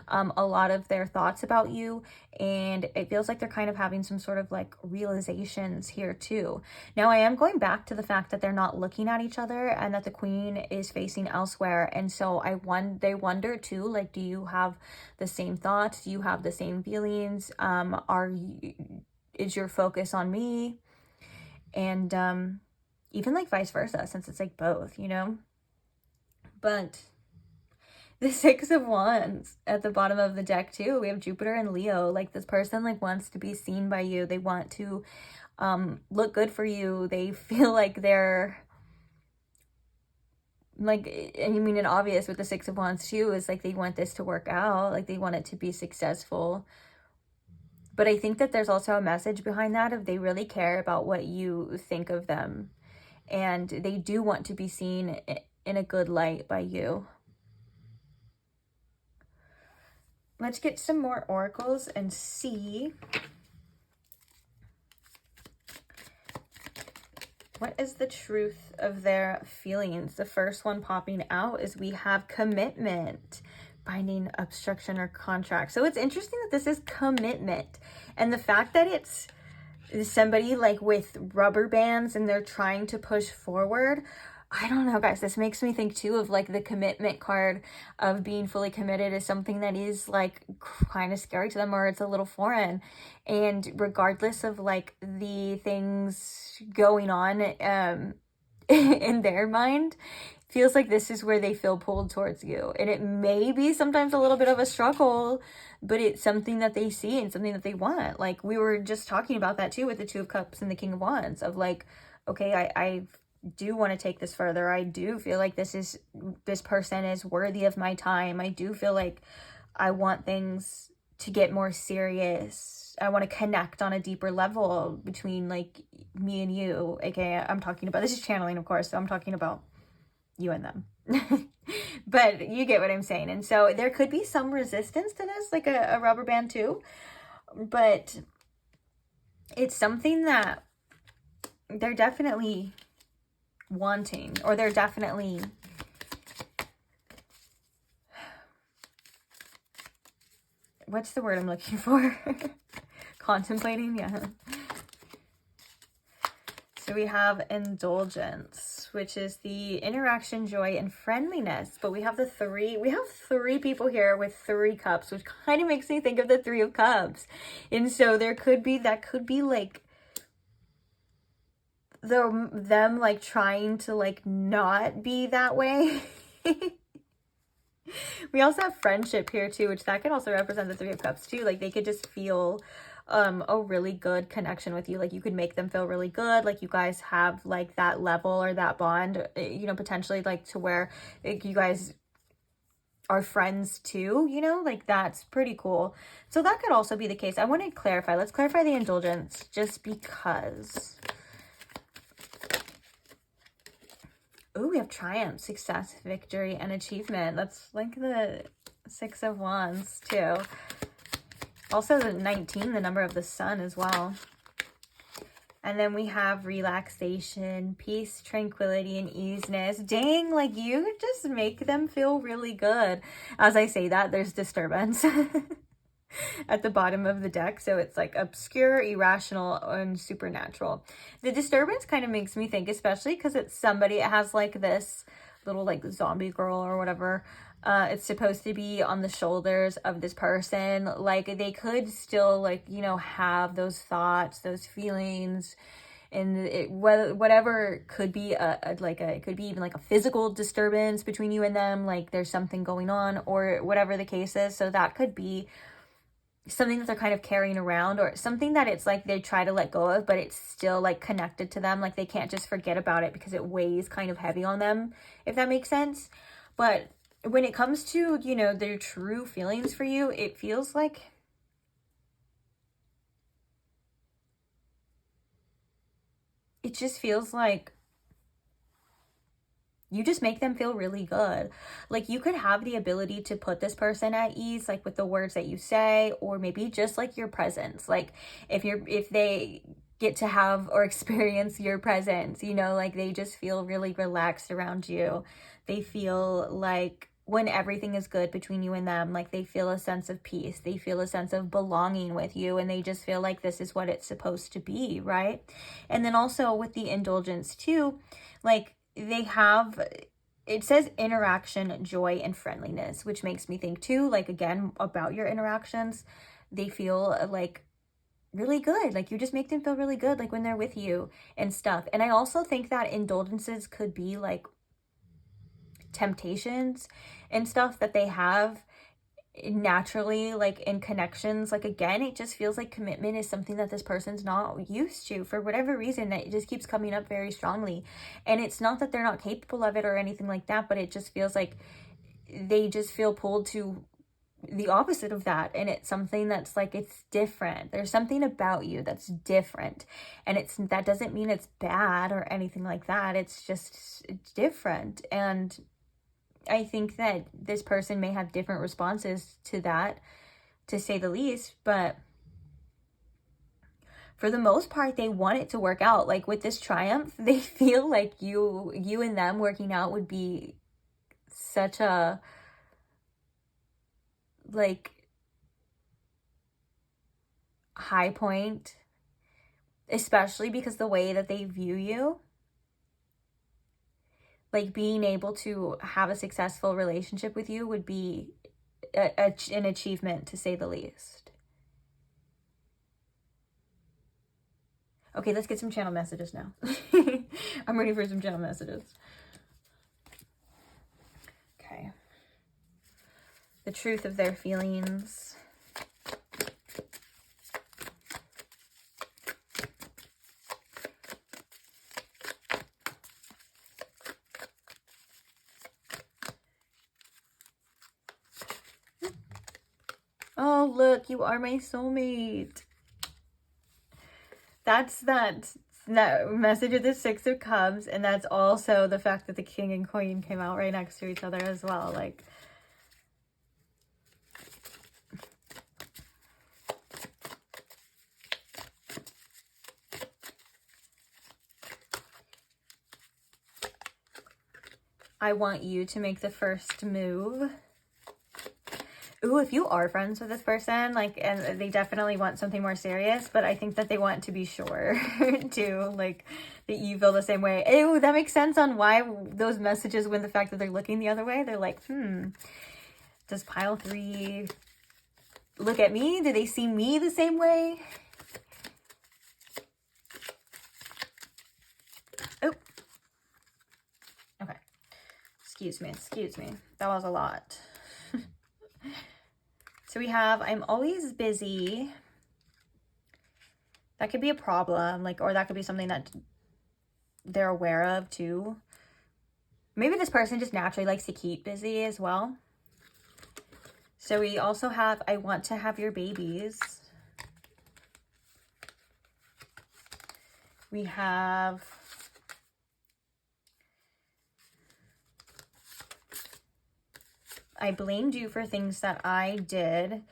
a lot of their thoughts about you. And it feels like they're kind of having some sort of like realizations here too. Now, I am going back to the fact that they're not looking at each other, and that the Queen is facing elsewhere. And so they wonder too, like, do you have the same thoughts? Do you have the same feelings? Is your focus on me? And even like vice versa, since it's like both, you know. But the 6 of Wands at the bottom of the deck too, we have Jupiter and Leo. Like this person like wants to be seen by you. They want to look good for you. They feel like they're like, and you mean it obvious with the 6 of Wands too, is like they want this to work out, like they want it to be successful. But I think that there's also a message behind that of they really care about what you think of them. And they do want to be seen in a good light by you. Let's get some more oracles and see what is the truth of their feelings. The first one popping out is we have commitment, binding, obstruction, or contract. So it's interesting that this is commitment, and the fact that it's somebody like with rubber bands and they're trying to push forward. I don't know, guys, this makes me think too of like the commitment card of being fully committed is something that is like kind of scary to them, or it's a little foreign. And regardless of like the things going on in their mind, feels like this is where they feel pulled towards you. And it may be sometimes a little bit of a struggle, but it's something that they see and something that they want. Like we were just talking about that too with the 2 of Cups and the King of Wands, of like, okay, I do want to take this further. I do feel like this person is worthy of my time. I do feel like I want things to get more serious. I want to connect on a deeper level between like me and you, aka I'm talking about, this is channeling of course, so I'm talking about you and them. But you get what I'm saying. And so there could be some resistance to this, like a rubber band too, but it's something that they're definitely wanting, or they're definitely what's the word I'm looking for? Contemplating, yeah. So we have indulgence, which is the interaction, joy, and friendliness. But we have three people here with 3 cups, which kind of makes me think of the 3 of cups. And so that could be like them like trying to like not be that way. We also have friendship here too, which that could also represent the 3 of cups too. Like they could just feel a really good connection with you. Like you could make them feel really good. Like you guys have like that level or that bond, you know, potentially like to where like, you guys are friends too, you know, like that's pretty cool. So that could also be the case. I want to clarify. Let's clarify the indulgence just because. Oh, we have triumph, success, victory, and achievement. That's like the 6 of Wands too. Also the 19, the number of the sun as well. And then we have relaxation, peace, tranquility, and easiness. Dang, like you just make them feel really good. As I say that, there's disturbance at the bottom of the deck. So it's like obscure, irrational, and supernatural. The disturbance kind of makes me think, especially because it's somebody, it has like this little like zombie girl or whatever. It's supposed to be on the shoulders of this person. Like they could still like, you know, have those thoughts, those feelings, and whatever could be it could be even like a physical disturbance between you and them. Like there's something going on or whatever the case is. So that could be something that they're kind of carrying around, or something that it's like they try to let go of, but it's still like connected to them. Like they can't just forget about it because it weighs kind of heavy on them, if that makes sense. But when it comes to, you know, their true feelings for you, it feels like it just feels like you just make them feel really good. Like you could have the ability to put this person at ease, like with the words that you say, or maybe just like your presence. Like if they get to have or experience your presence, you know, like they just feel really relaxed around you. They feel like when everything is good between you and them, like they feel a sense of peace. They feel a sense of belonging with you, and they just feel like this is what it's supposed to be, right? And then also with the indulgence too, like they have, it says interaction, joy, and friendliness, which makes me think too, like again, about your interactions. They feel like really good. Like you just make them feel really good, like when they're with you and stuff. And I also think that indulgences could be like temptations and stuff that they have naturally, like in connections. Like again, it just feels like commitment is something that this person's not used to for whatever reason, that it just keeps coming up very strongly. And it's not that they're not capable of it or anything like that, but it just feels like they just feel pulled to the opposite of that. And it's something that's like, it's different. There's something about you that's different, and that doesn't mean it's bad or anything like that. It's just, it's different. And I think that this person may have different responses to that, to say the least, but for the most part, they want it to work out. Like with this triumph, they feel like you and them working out would be such a like high point, especially because the way that they view you. Like being able to have a successful relationship with you would be an achievement, to say the least. Okay, let's get some channel messages now. I'm ready for some channel messages. Okay. The truth of their feelings. Oh, look, you are my soulmate. That's that message of the Six of Cups, and that's also the fact that the King and Queen came out right next to each other as well. Like, I want you to make the first move. Ooh, if you are friends with this person, like, and they definitely want something more serious, but I think that they want to be sure too, like, that you feel the same way. Ew, that makes sense on why those messages, when the fact that they're looking the other way, they're like, does pile 3 look at me? Do they see me the same way? Oh, okay. Excuse me. That was a lot. So we have, I'm always busy. That could be a problem, like, or that could be something that they're aware of too. Maybe this person just naturally likes to keep busy as well. So we also have, I want to have your babies. We have, I blamed you for things that I did.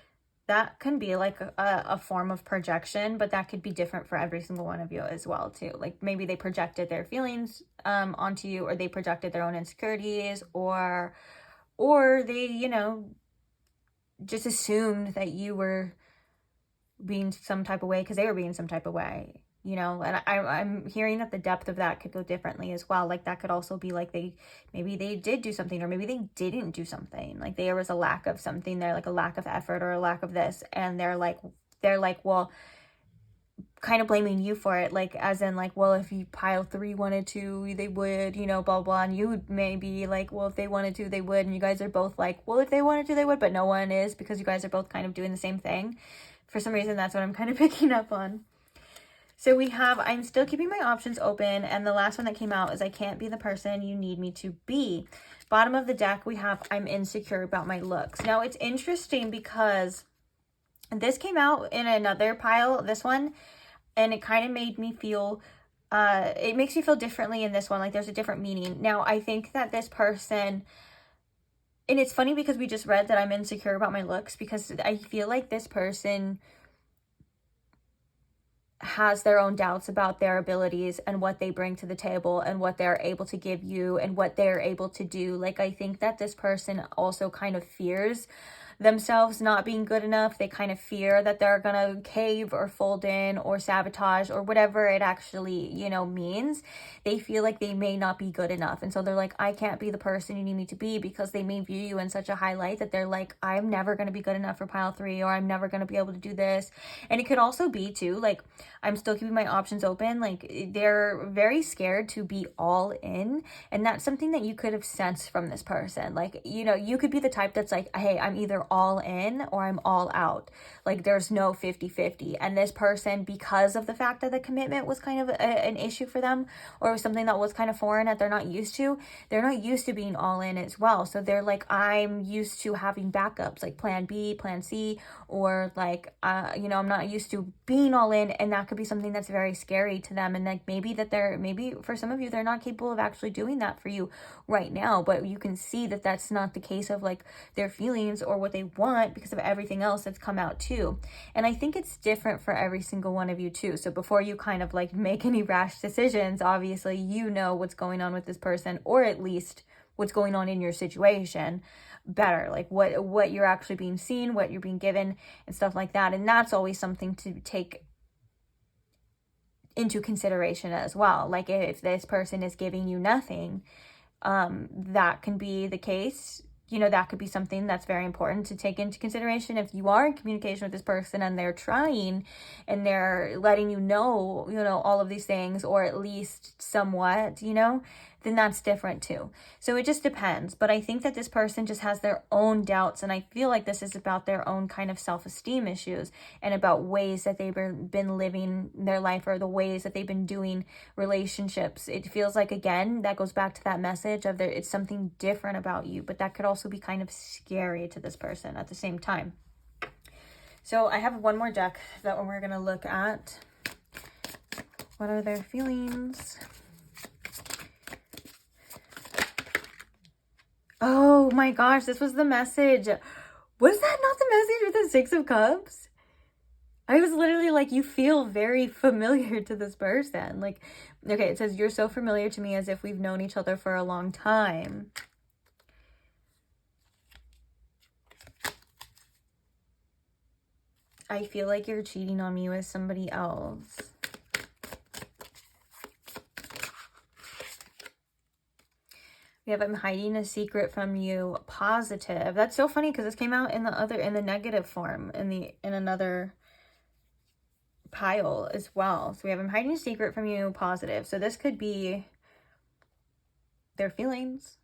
That can be like a form of projection, but that could be different for every single one of you as well too. Like maybe they projected their feelings onto you, or they projected their own insecurities, or they, you know, just assumed that you were being some type of way because they were being some type of way, you know. And I'm hearing that the depth of that could go differently as well. Like that could also be like maybe they did do something, or maybe they didn't do something. Like there was a lack of something there, like a lack of effort or a lack of this, and they're like, well, kind of blaming you for it, like as in like, well, if you pile 3 wanted to, they would, you know, blah blah. And you would maybe like, well, if they wanted to, they would. And you guys are both like, well, if they wanted to, they would, but no one is, because you guys are both kind of doing the same thing. For some reason, that's what I'm kind of picking up on. So we have, I'm still keeping my options open. And the last one that came out is, I can't be the person you need me to be. Bottom of the deck, we have, I'm insecure about my looks. Now, it's interesting because this came out in another pile, this one, and it kind of made me feel, it makes me feel differently in this one. Like there's a different meaning. Now, I think that this person, and it's funny because we just read that I'm insecure about my looks, because I feel like this person has their own doubts about their abilities and what they bring to the table and what they're able to give you and what they're able to do. Like, I think that this person also kind of fears themselves not being good enough. They kind of fear that they're gonna cave or fold in or sabotage or whatever it actually, you know, means. They feel like they may not be good enough, and so they're like, I can't be the person you need me to be, because they may view you in such a high light that they're like, I'm never gonna be good enough for pile 3, or I'm never gonna be able to do this. And it could also be too, like, I'm still keeping my options open. Like they're very scared to be all in, and that's something that you could have sensed from this person. Like, you know, you could be the type that's like, hey, I'm either all in or I'm all out. Like there's no 50-50. And this person, because of the fact that the commitment was kind of an issue for them, or was something that was kind of foreign that they're not used to being all in as well. So they're like, I'm used to having backups, like plan B, plan C, or like, you know, I'm not used to being all in. And that could be something that's very scary to them. And like maybe for some of you, they're not capable of actually doing that for you right now, but you can see that that's not the case of like their feelings or what they want, because of everything else that's come out too. And I think it's different for every single one of you too. So before you kind of like make any rash decisions, obviously you know what's going on with this person, or at least what's going on in your situation better, like what you're actually being seen, what you're being given, and stuff like that. And that's always something to take into consideration as well. Like if this person is giving you nothing, that can be the case. You know, that could be something that's very important to take into consideration. If you are in communication with this person and they're trying and they're letting you know, all of these things, or at least somewhat, then that's different too. So it just depends. But I think that this person just has their own doubts. And I feel like this is about their own kind of self-esteem issues, and about ways that they've been living their life, or the ways that they've been doing relationships. It feels like, again, that goes back to that message of it's something different about you, but that could also be kind of scary to this person at the same time. So I have one more deck that we're going to look at. What are their feelings? Oh my gosh, this was the message. Was that not the message with the Six of Cups? I was literally like, you feel very familiar to this person. Like, okay, it says, you're so familiar to me as if we've known each other for a long time. I feel like you're cheating on me with somebody else. We have, I'm hiding a secret from you, positive. That's so funny because this came out in the negative form, in another pile as well. So we have, I'm hiding a secret from you, positive. So this could be their feelings.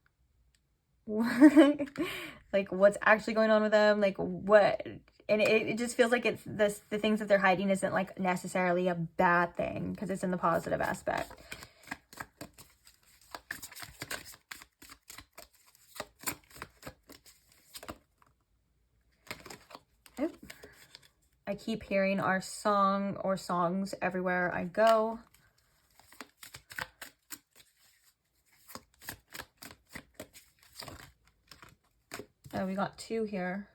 Like what's actually going on with them, like what, and it just feels like it's the things that they're hiding isn't like necessarily a bad thing because it's in the positive aspect. Oh, I keep hearing our song or songs everywhere I go. Oh, we got two here.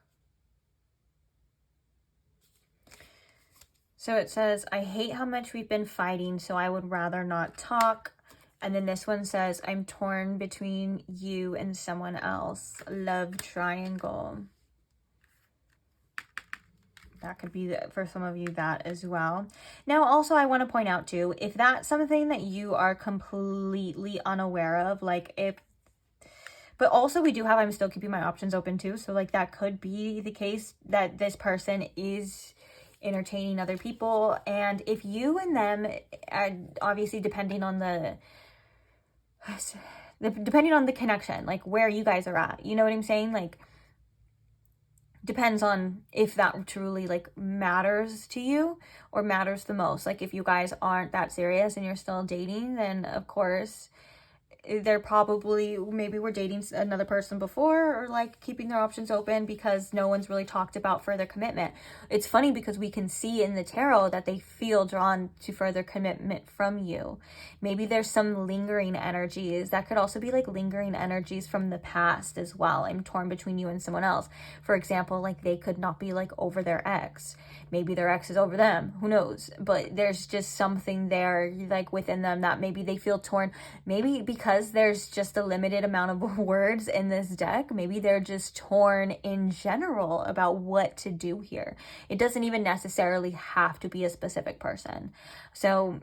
So it says, I hate how much we've been fighting, so I would rather not talk. And then this one says, I'm torn between you and someone else. Love triangle. That could be, for some of you, that as well. Now, also, I want to point out, too, if that's something that you are completely unaware of, like if, but also we do have, I'm still keeping my options open, too. So, like, that could be the case that this person is entertaining other people, and if you and them, obviously depending on the connection, like where you guys are at, you know what I'm saying, like depends on if that truly like matters to you or matters the most. Like if you guys aren't that serious and you're still dating, then of course they're probably, maybe we're dating another person before, or like keeping their options open because no one's really talked about further commitment. It's funny because we can see in the tarot that they feel drawn to further commitment from you. Maybe there's some lingering energies. That could also be like lingering energies from the past as well. I'm torn between you and someone else. For example, like they could not be like over their ex. Maybe their ex is over them. Who knows? But there's just something there like within them that maybe they feel torn. Maybe because there's just a limited amount of words in this deck, maybe they're just torn in general about what to do here. It doesn't even necessarily have to be a specific person. So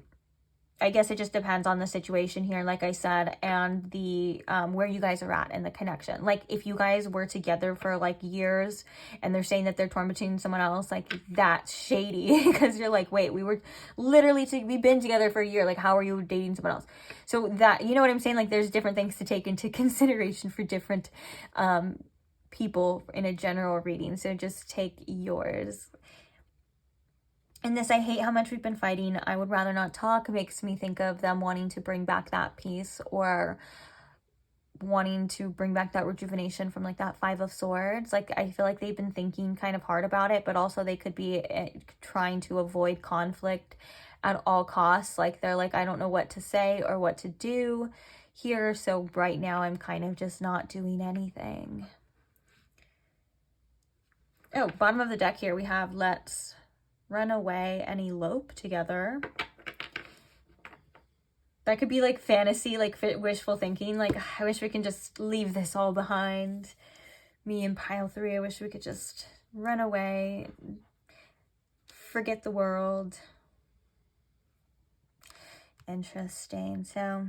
I guess it just depends on the situation here, like I said, and the where you guys are at in the connection. Like if you guys were together for like years and they're saying that they're torn between someone else, like that's shady because you're like, wait, we were literally we've been together for a year. Like how are you dating someone else? So that, you know what I'm saying? Like there's different things to take into consideration for different people in a general reading. So just take yours. And this, I hate how much we've been fighting. I would rather not talk. Makes me think of them wanting to bring back that peace or wanting to bring back that rejuvenation from like that Five of Swords. Like I feel like they've been thinking kind of hard about it, but also they could be trying to avoid conflict at all costs. Like they're like, I don't know what to say or what to do here. So right now I'm kind of just not doing anything. Oh, bottom of the deck here we have let's run away and elope together. That could be like fantasy, like wishful thinking. Like, I wish we can just leave this all behind. Me and pile 3, I wish we could just run away, forget the world. Interesting. So,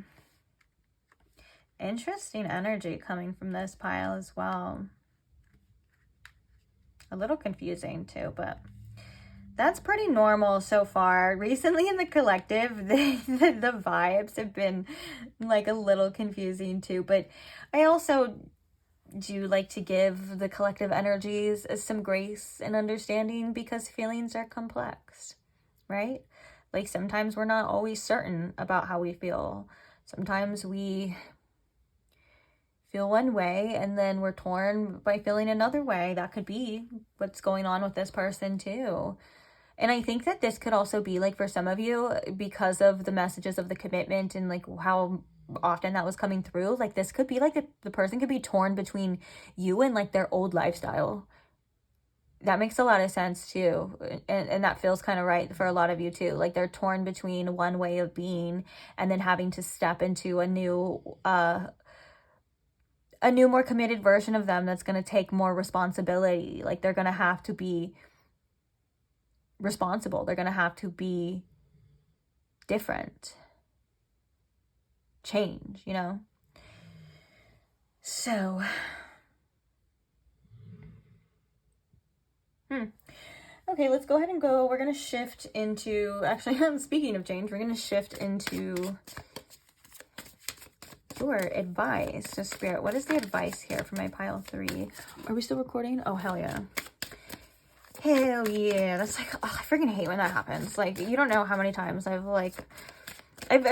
interesting energy coming from this pile as well. A little confusing too, but that's pretty normal so far. Recently in the collective, the vibes have been like a little confusing too, but I also do like to give the collective energies some grace and understanding because feelings are complex, right? Like sometimes we're not always certain about how we feel. Sometimes we feel one way and then we're torn by feeling another way. That could be what's going on with this person too. And I think that this could also be like for some of you, because of the messages of the commitment and like how often that was coming through, like this could be like the person could be torn between you and like their old lifestyle. That makes a lot of sense too. And that feels kind of right for a lot of you too. Like they're torn between one way of being and then having to step into a new, more committed version of them that's going to take more responsibility. Like they're going to have to be responsible. They're going to have to be different. Change, you know? So, okay, let's go ahead and go. We're going to shift into, actually, speaking of change, we're going to shift into your advice. So Spirit, what is the advice here for my pile 3? Are we still recording? Oh, hell yeah. Hell yeah. That's like, oh, I freaking hate when that happens. Like, you don't know how many times I've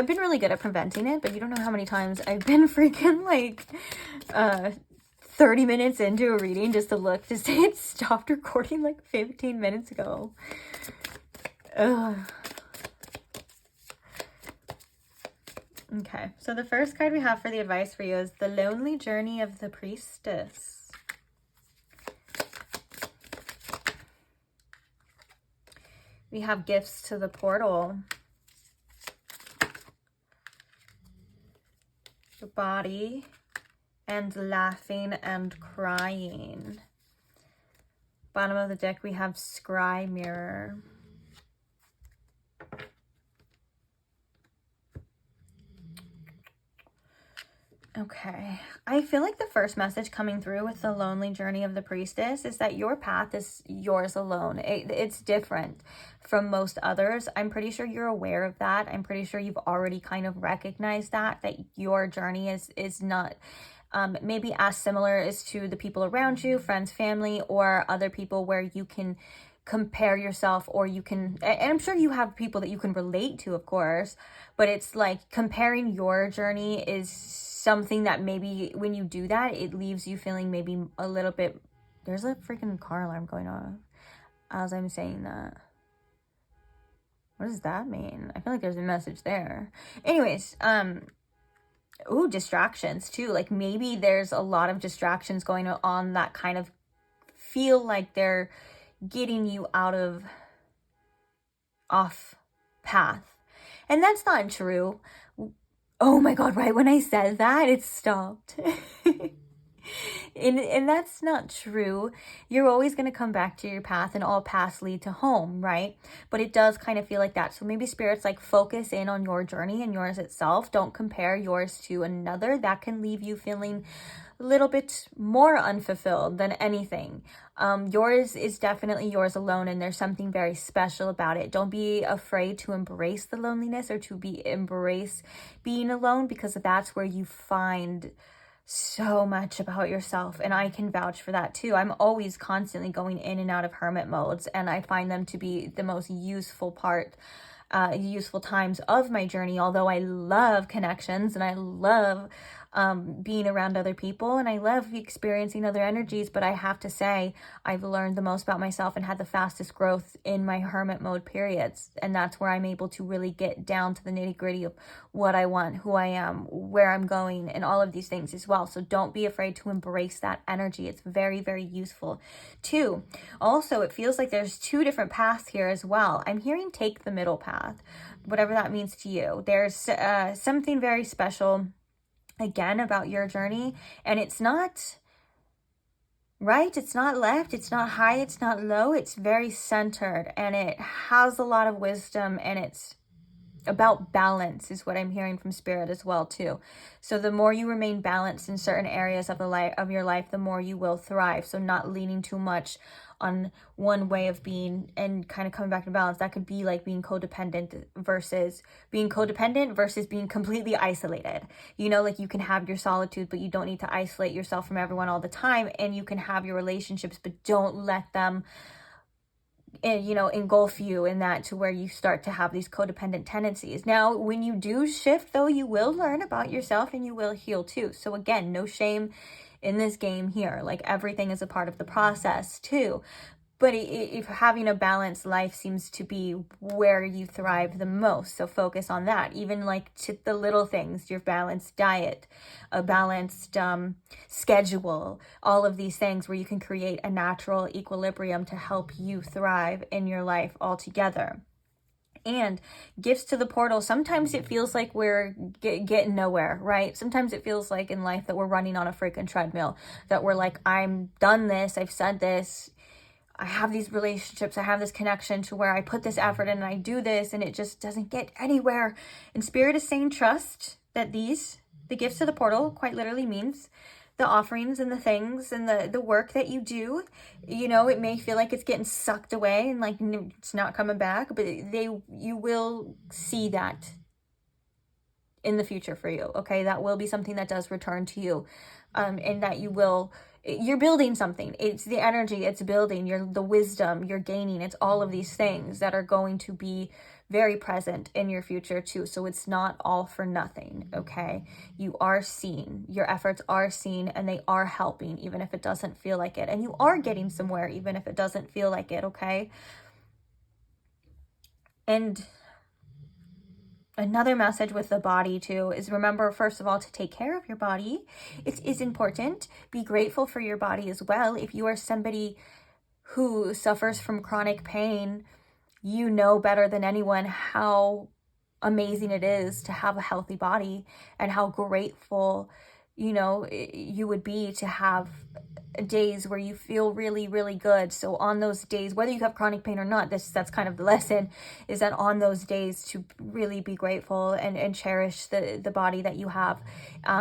been really good at preventing it, but you don't know how many times I've been freaking like 30 minutes into a reading just to look to say it stopped recording like 15 minutes ago. Ugh. Okay, so the first card we have for the advice for you is the Lonely Journey of the Priestess. We have Gifts to the Portal. The Body and Laughing and Crying. Bottom of the deck we have Scry Mirror. Okay, I feel like the first message coming through with the Lonely Journey of the Priestess is that your path is yours alone. It's different from most others. I'm pretty sure you're aware of that. I'm pretty sure you've already kind of recognized that your journey is not maybe as similar as to the people around you, friends, family, or other people where you can compare yourself, or you can, and I'm sure you have people that you can relate to, of course, but it's like comparing your journey is something that maybe when you do that, it leaves you feeling maybe a little bit, there's a freaking car alarm going off as I'm saying that. What does that mean? I feel like there's a message there. Anyways, ooh, distractions too. Like maybe there's a lot of distractions going on that kind of feel like they're getting you off path. And that's not true. Oh my God, right when I said that, it stopped. And that's not true. You're always going to come back to your path, and all paths lead to home, right? But it does kind of feel like that. So maybe Spirit's like, focus in on your journey and yours itself. Don't compare yours to another. That can leave you feeling a little bit more unfulfilled than anything. Yours is definitely yours alone, and there's something very special about it. Don't be afraid to embrace the loneliness or to embrace being alone, because that's where you find so much about yourself. And I can vouch for that too. I'm always constantly going in and out of hermit modes, and I find them to be the most useful times of my journey. Although I love connections and I love being around other people, and I love experiencing other energies, but I have to say I've learned the most about myself and had the fastest growth in my hermit mode periods. And that's where I'm able to really get down to the nitty-gritty of what I want, who I am, where I'm going, and all of these things as well. So don't be afraid to embrace that energy. It's very, very useful too. Also, it feels like there's 2 different paths here as well. I'm hearing take the middle path, whatever that means to you. There's something very special again about your journey, and it's not right, it's not left, it's not high, it's not low, it's very centered, and it has a lot of wisdom, and it's about balance is what I'm hearing from Spirit as well too. So the more you remain balanced in certain areas of your life, the more you will thrive. So not leaning too much on one way of being and kind of coming back to balance. That could be like being codependent versus being completely isolated. You know, like you can have your solitude, but you don't need to isolate yourself from everyone all the time. And you can have your relationships, but don't let them you know, engulf you in that, to where you start to have these codependent tendencies. Now, when you do shift though, you will learn about yourself and you will heal too. So again, no shame in this game here. Like, everything is a part of the process too. But if having a balanced life seems to be where you thrive the most, so focus on that. Even like to the little things, your balanced diet, a balanced schedule, all of these things where you can create a natural equilibrium to help you thrive in your life altogether. And gifts to the portal, sometimes it feels like we're getting nowhere, right? Sometimes it feels like in life that we're running on a freaking treadmill, that we're like, I'm done this, I've said this, I have these relationships, I have this connection to where I put this effort in and I do this, and it just doesn't get anywhere. And Spirit is saying, trust that the gifts to the portal quite literally means the offerings and the things and the work that you do. You know, it may feel like it's getting sucked away and like it's not coming back, but you will see that in the future for you, okay? That will be something that does return to you, and that you're building something. It's the energy, it's building, the wisdom you're gaining. It's all of these things that are going to be very present in your future too. So it's not all for nothing, okay? You are seen, your efforts are seen, and they are helping, even if it doesn't feel like it. And you are getting somewhere, even if it doesn't feel like it, okay? And another message with the body too is, remember, first of all, to take care of your body. It is important. Be grateful for your body as well. If you are somebody who suffers from chronic pain, you know better than anyone how amazing it is to have a healthy body, and how grateful, you know, you would be to have days where you feel really, really good. So on those days, whether you have chronic pain or not, that's kind of the lesson, is that on those days to really be grateful and cherish the body that you have,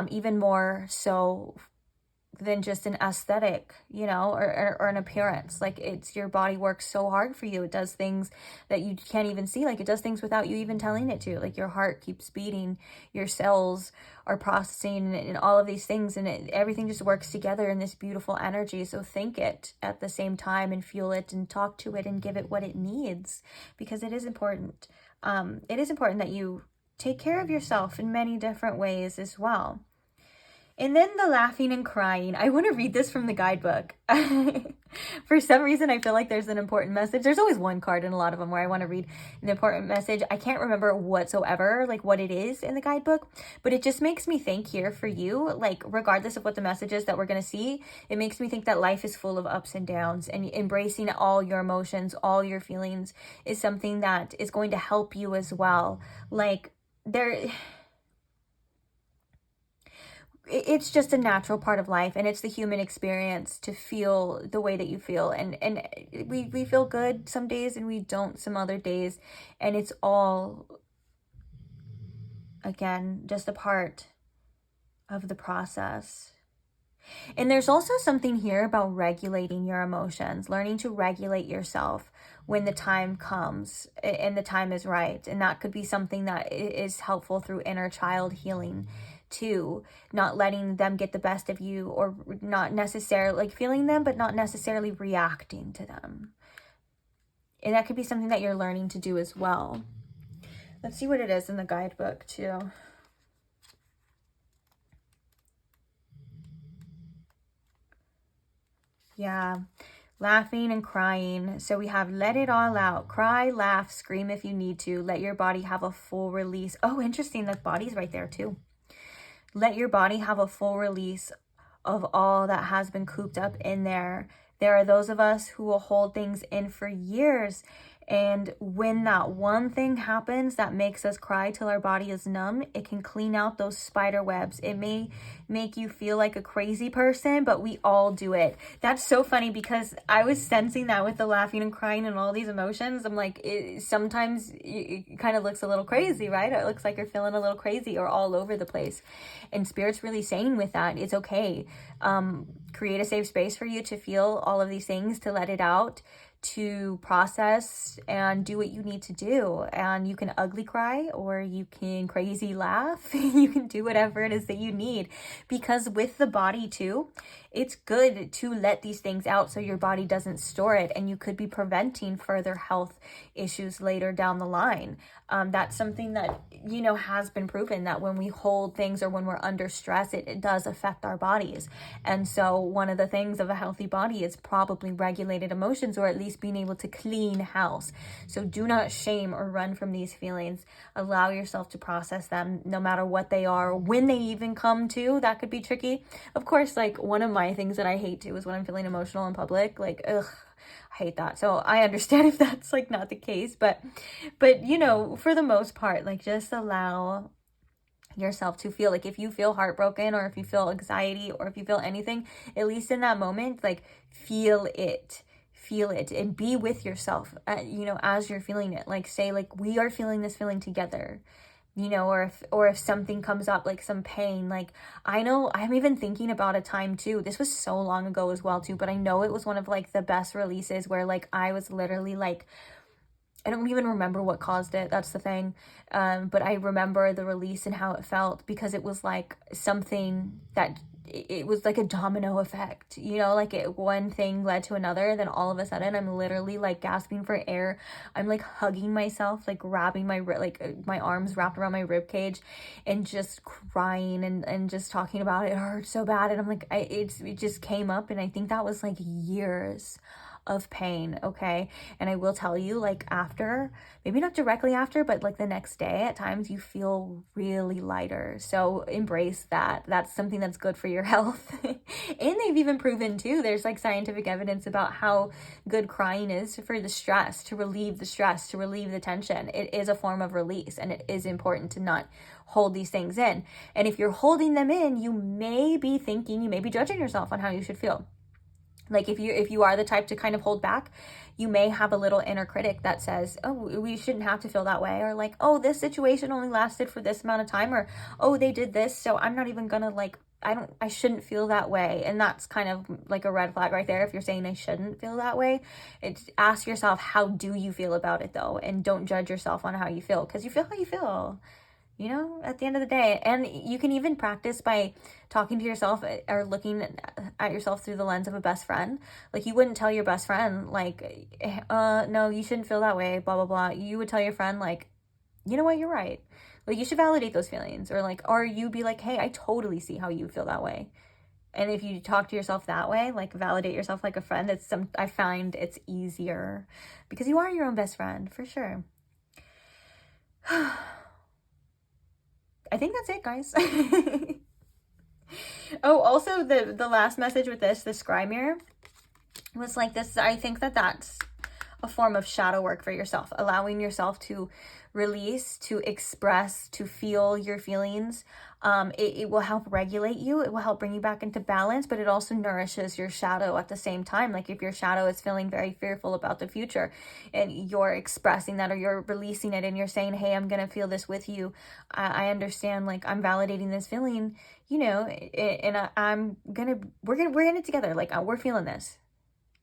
even more so than just an aesthetic, you know, or an appearance. Like, it's your body works so hard for you. It does things that you can't even see. Like, it does things without you even telling it to. Like, your heart keeps beating, your cells are processing, and all of these things, and everything just works together in this beautiful energy. So think it at the same time and feel it and talk to it and give it what it needs, because it is important. It is important that you take care of yourself in many different ways as well. And then the laughing and crying. I want to read this from the guidebook. For some reason, I feel like there's an important message. There's always one card in a lot of them where I want to read an important message. I can't remember whatsoever, like what it is in the guidebook, but it just makes me think here for you, like regardless of what the message is that we're going to see, it makes me think that life is full of ups and downs, and embracing all your emotions, all your feelings is something that is going to help you as well. Like, it's just a natural part of life, and it's the human experience to feel the way that you feel, and we feel good some days and we don't some other days, and it's all, again, just a part of the process. And there's also something here about regulating your emotions, learning to regulate yourself when the time comes and the time is right. And that could be something that is helpful through inner child healing too, not letting them get the best of you, or not necessarily like feeling them, but not necessarily reacting to them. And that could be something that you're learning to do as well. Let's see what it is in the guidebook too. Yeah, laughing and crying. So we have let it all out. Cry, laugh, scream if you need to. Let your body have a full release. Oh, interesting. That body's right there too. Let your body have a full release of all that has been cooped up in there. There are those of us who will hold things in for years. And when that one thing happens that makes us cry till our body is numb, it can clean out those spider webs. It may make you feel like a crazy person, but we all do it. That's so funny, because I was sensing that with the laughing and crying and all these emotions. I'm like, sometimes it kind of looks a little crazy, right? It looks like you're feeling a little crazy or all over the place. And Spirit's really saying with that, it's okay. Create a safe space for you to feel all of these things, to let it out, to process and do what you need to do. And you can ugly cry, or you can crazy laugh. You can do whatever it is that you need, because with the body too, it's good to let these things out so your body doesn't store it, and you could be preventing further health issues later down the line. That's something that, you know, has been proven, that when we hold things or when we're under stress, it does affect our bodies. And so one of the things of a healthy body is probably regulated emotions, or at least being able to clean house. So do not shame or run from these feelings. Allow yourself to process them, no matter what they are, when they even come to. That could be tricky. Of course, like, one of my things that I hate too is when I'm feeling emotional in public. Like, ugh, I hate that. So I understand if that's like not the case, but you know, for the most part, like, just allow yourself to feel. Like, if you feel heartbroken, or if you feel anxiety, or if you feel anything, at least in that moment, like, feel it and be with yourself, you know, as you're feeling it. Like, say, like, we are feeling this feeling together, you know, or if something comes up, like some pain. Like, I know I'm even thinking about a time too, this was so long ago as well too, but I know it was one of like the best releases, where like I was literally like, I don't even remember what caused it. That's the thing. But I remember the release and how it felt, because it was like something that, it was like a domino effect, you know, like one thing led to another. Then all of a sudden, I'm literally like gasping for air. I'm like hugging myself, like grabbing my, my arms wrapped around my rib cage, and just crying and just talking about it. It hurt so bad. And I'm like, it just came up. And I think that was like years of pain. Okay. And I will tell you, like, after, maybe not directly after, but like the next day, at times you feel really lighter. So embrace that. That's something that's good for your health. And they've even proven too, there's like scientific evidence about how good crying is for the stress, to relieve the stress, to relieve the tension. It is a form of release, and it is important to not hold these things in. And if you're holding them in, you may be judging yourself on how you should feel. Like, if you are the type to kind of hold back, you may have a little inner critic that says, oh, we shouldn't have to feel that way. Or like, oh, this situation only lasted for this amount of time. Or, oh, they did this, so I'm not even gonna, like, I shouldn't feel that way. And that's kind of like a red flag right there. If you're saying I shouldn't feel that way, it's, ask yourself, how do you feel about it though? And don't judge yourself on how you feel, because you feel how you feel, you know, at the end of the day. And you can even practice by talking to yourself, or looking at yourself through the lens of a best friend. Like, you wouldn't tell your best friend, like, no, you shouldn't feel that way, blah, blah, blah. You would tell your friend, like, you know what, you're right. Like, you should validate those feelings. Or like, or you be like, hey, I totally see how you feel that way. And if you talk to yourself that way, like, validate yourself like a friend, I find it's easier, because you are your own best friend, for sure. I think that's it, guys. Oh, also the last message with the scry mirror was like this. I think that's a form of shadow work for yourself, allowing yourself to release, to express, to feel your feelings. It will help regulate you. It will help bring you back into balance, but it also nourishes your shadow at the same time. Like, if your shadow is feeling very fearful about the future, and you're expressing that, or you're releasing it, and you're saying, hey, I'm going to feel this with you. I understand, like, I'm validating this feeling, you know, and we're in it together. Like, we're feeling this.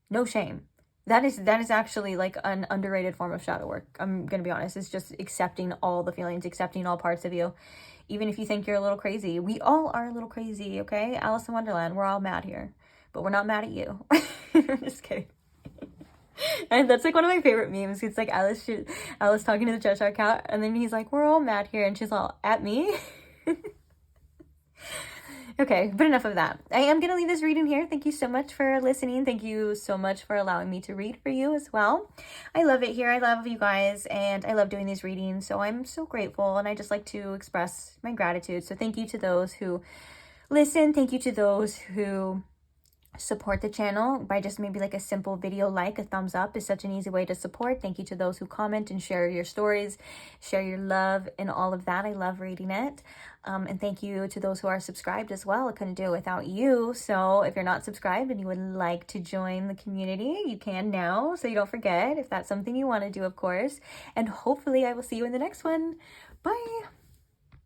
No shame. That is actually like an underrated form of shadow work. I'm going to be honest. It's just accepting all the feelings, accepting all parts of you. Even if you think you're a little crazy. We all are a little crazy, okay? Alice in Wonderland, we're all mad here. But we're not mad at you. Just kidding. And that's like one of my favorite memes. It's like Alice talking to the Cheshire Cat, and then he's like, we're all mad here. And she's all, at me? Okay, but enough of that. I am going to leave this reading here. Thank you so much for listening. Thank you so much for allowing me to read for you as well. I love it here. I love you guys, and I love doing these readings. So I'm so grateful, and I just like to express my gratitude. So thank you to those who listen. Thank you to those who support the channel by just maybe like a simple video, like a thumbs up is such an easy way to support. Thank you to those who comment and share your stories, share your love, and all of that. I love reading it. And thank you to those who are subscribed as well. I couldn't do it without you. So if you're not subscribed and you would like to join the community, you can now, so you don't forget, if that's something you want to do, of course. And hopefully I will see you in the next one. Bye.